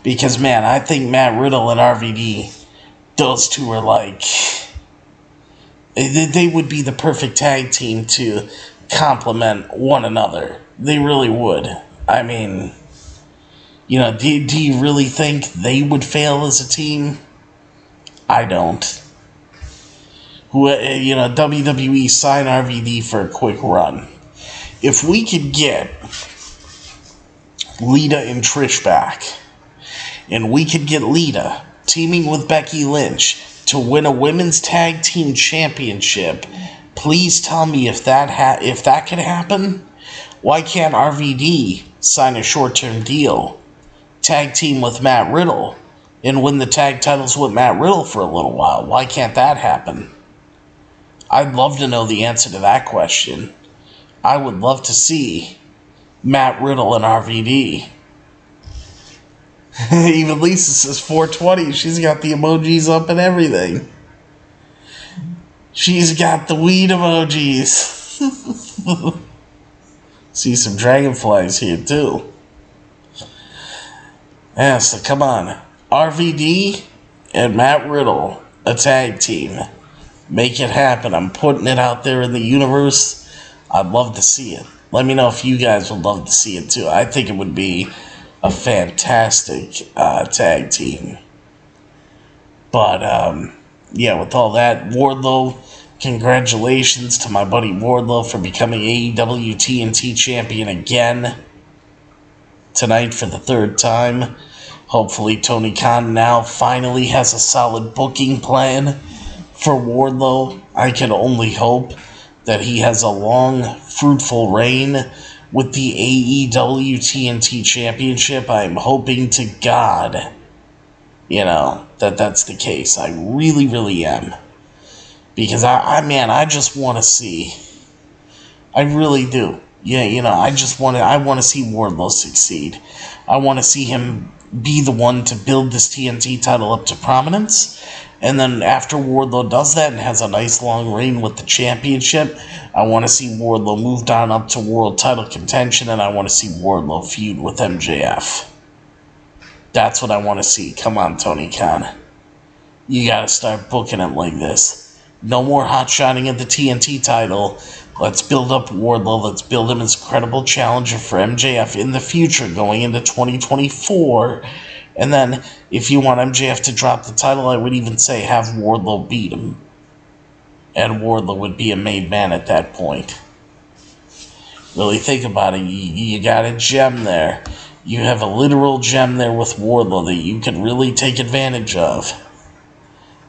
Because, man, I think Matt Riddle and RVD, those two are like... They would be the perfect tag team to complement one another. They really would. I mean, you know, do you really think they would fail as a team? I don't. You know, WWE sign RVD for a quick run. If we could get Lita and Trish back, and we could get Lita teaming with Becky Lynch to win a women's tag team championship, please tell me if that could happen. Why can't RVD sign a short-term deal, tag team with Matt Riddle, and win the tag titles with Matt Riddle for a little while? Why can't that happen? I'd love to know the answer to that question. I would love to see Matt Riddle and RVD. Even Lisa says 420. She's got the emojis up and everything. She's got the weed emojis. See some dragonflies here too. Yeah, so come on. RVD and Matt Riddle, a tag team. Make it happen. I'm putting it out there in the universe. I'd love to see it. Let me know if you guys would love to see it too. I think it would be a fantastic tag team. But, yeah, with all that, Wardlow, congratulations to my buddy Wardlow for becoming AEW TNT champion again tonight for the third time. Hopefully Tony Khan now finally has a solid booking plan for Wardlow. I can only hope that he has a long, fruitful reign with the AEW TNT Championship. I'm hoping to God, you know, that's the case. I really, really am. Because, I just want to see. I really do. Yeah, you know, I want to see Wardlow succeed. I want to see him be the one to build this TNT title up to prominence. And then after Wardlow does that and has a nice long reign with the championship, I want to see Wardlow moved on up to world title contention, and I want to see Wardlow feud with MJF. That's what I want to see. Come on, Tony Khan. You got to start booking it like this. No more hot-shotting at the TNT title. Let's build up Wardlow. Let's build him as a credible challenger for MJF in the future going into 2024. And then, if you want MJF to drop the title, I would even say have Wardlow beat him. And Wardlow would be a made man at that point. Really think about it. You got a gem there. You have a literal gem there with Wardlow that you can really take advantage of.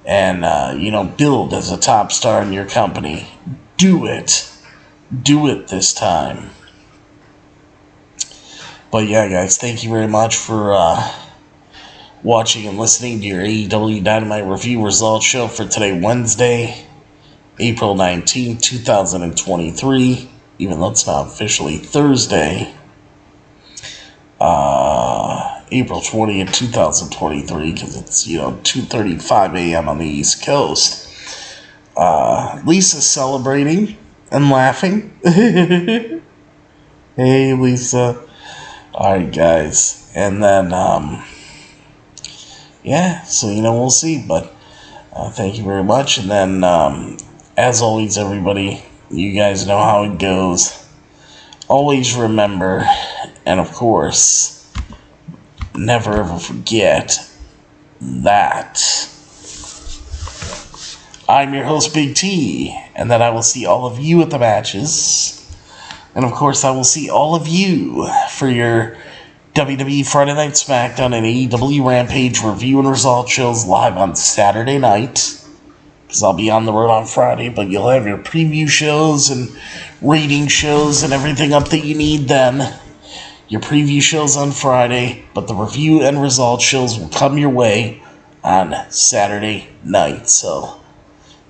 And, you know, build as a top star in your company. Do it. Do it this time. But yeah, guys, thank you very much for watching and listening to your AEW Dynamite review results show for today, Wednesday, April 19, 2023. Even though it's not officially Thursday, April 20th, 2023, because it's, you know, 2:35 a.m. on the East Coast. Lisa's celebrating and laughing. Hey, Lisa. Alright, guys. And then, yeah, so, you know, we'll see. But thank you very much. And then, as always, everybody, you guys know how it goes. Always remember, and of course, never ever forget that I'm your host, Big T, and that I will see all of you at the matches. And of course, I will see all of you for your WWE Friday Night SmackDown and AEW Rampage review and result shows live on Saturday night. Because I'll be on the road on Friday, but you'll have your preview shows and rating shows and everything up that you need then. your preview shows on Friday, but the review and result shows will come your way on Saturday night. So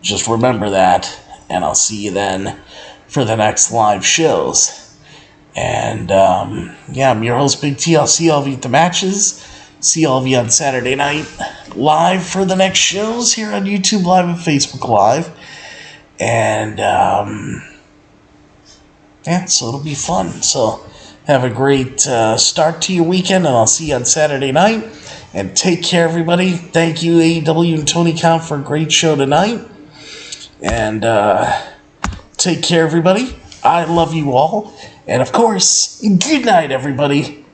just remember that, and I'll see you then for the next live shows. And I'm your host, Big T. I'll see all of you at the matches. See all of you on Saturday night live for the next shows here on YouTube Live and Facebook Live. And so it'll be fun. So have a great start to your weekend, and I'll see you on Saturday night. And take care, everybody. Thank you, AEW and Tony Khan, for a great show tonight. And take care, everybody. I love you all. And, of course, good night, everybody.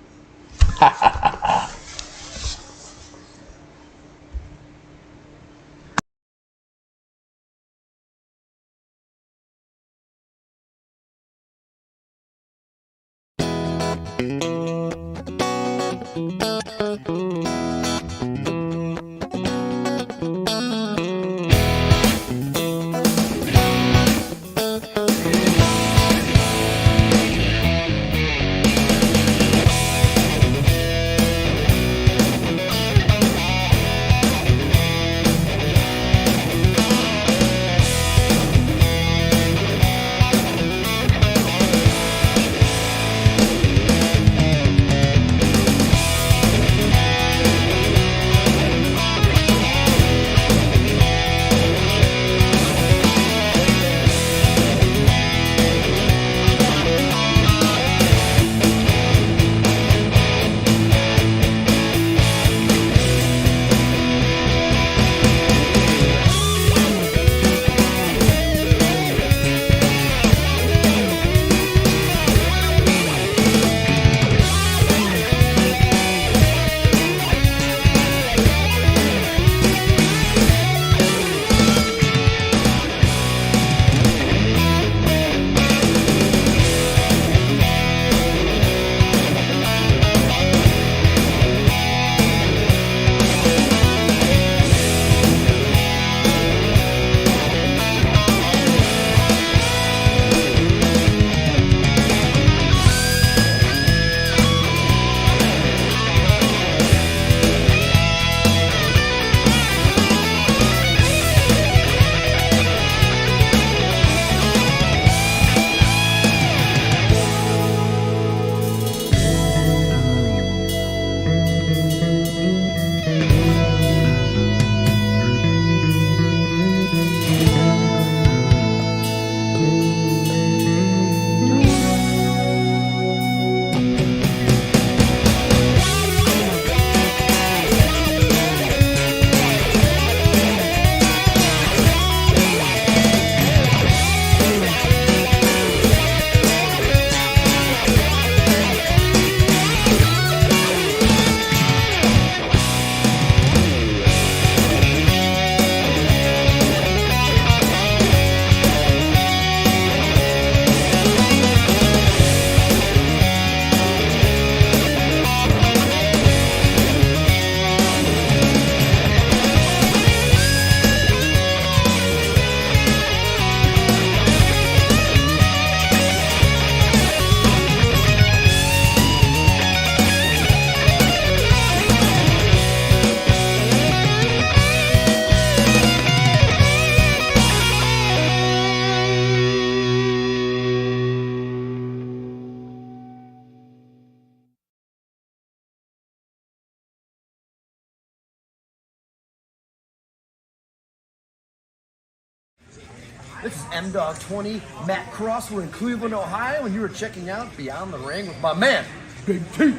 This is MDog20, Matt Cross. We're in Cleveland, Ohio, and you are checking out Beyond the Ring with my man, Big T.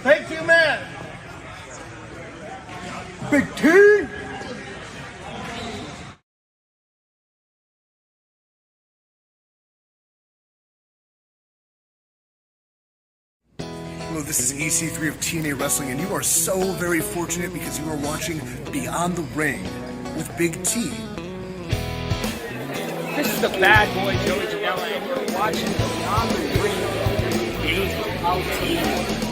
Thank you, man. Big T. Hello, this is EC3 of TNA Wrestling, and you are so very fortunate because you are watching Beyond the Ring with Big T. This is the bad boy Joey Janela, and you're watching Beyond the Ring. Aew Tnt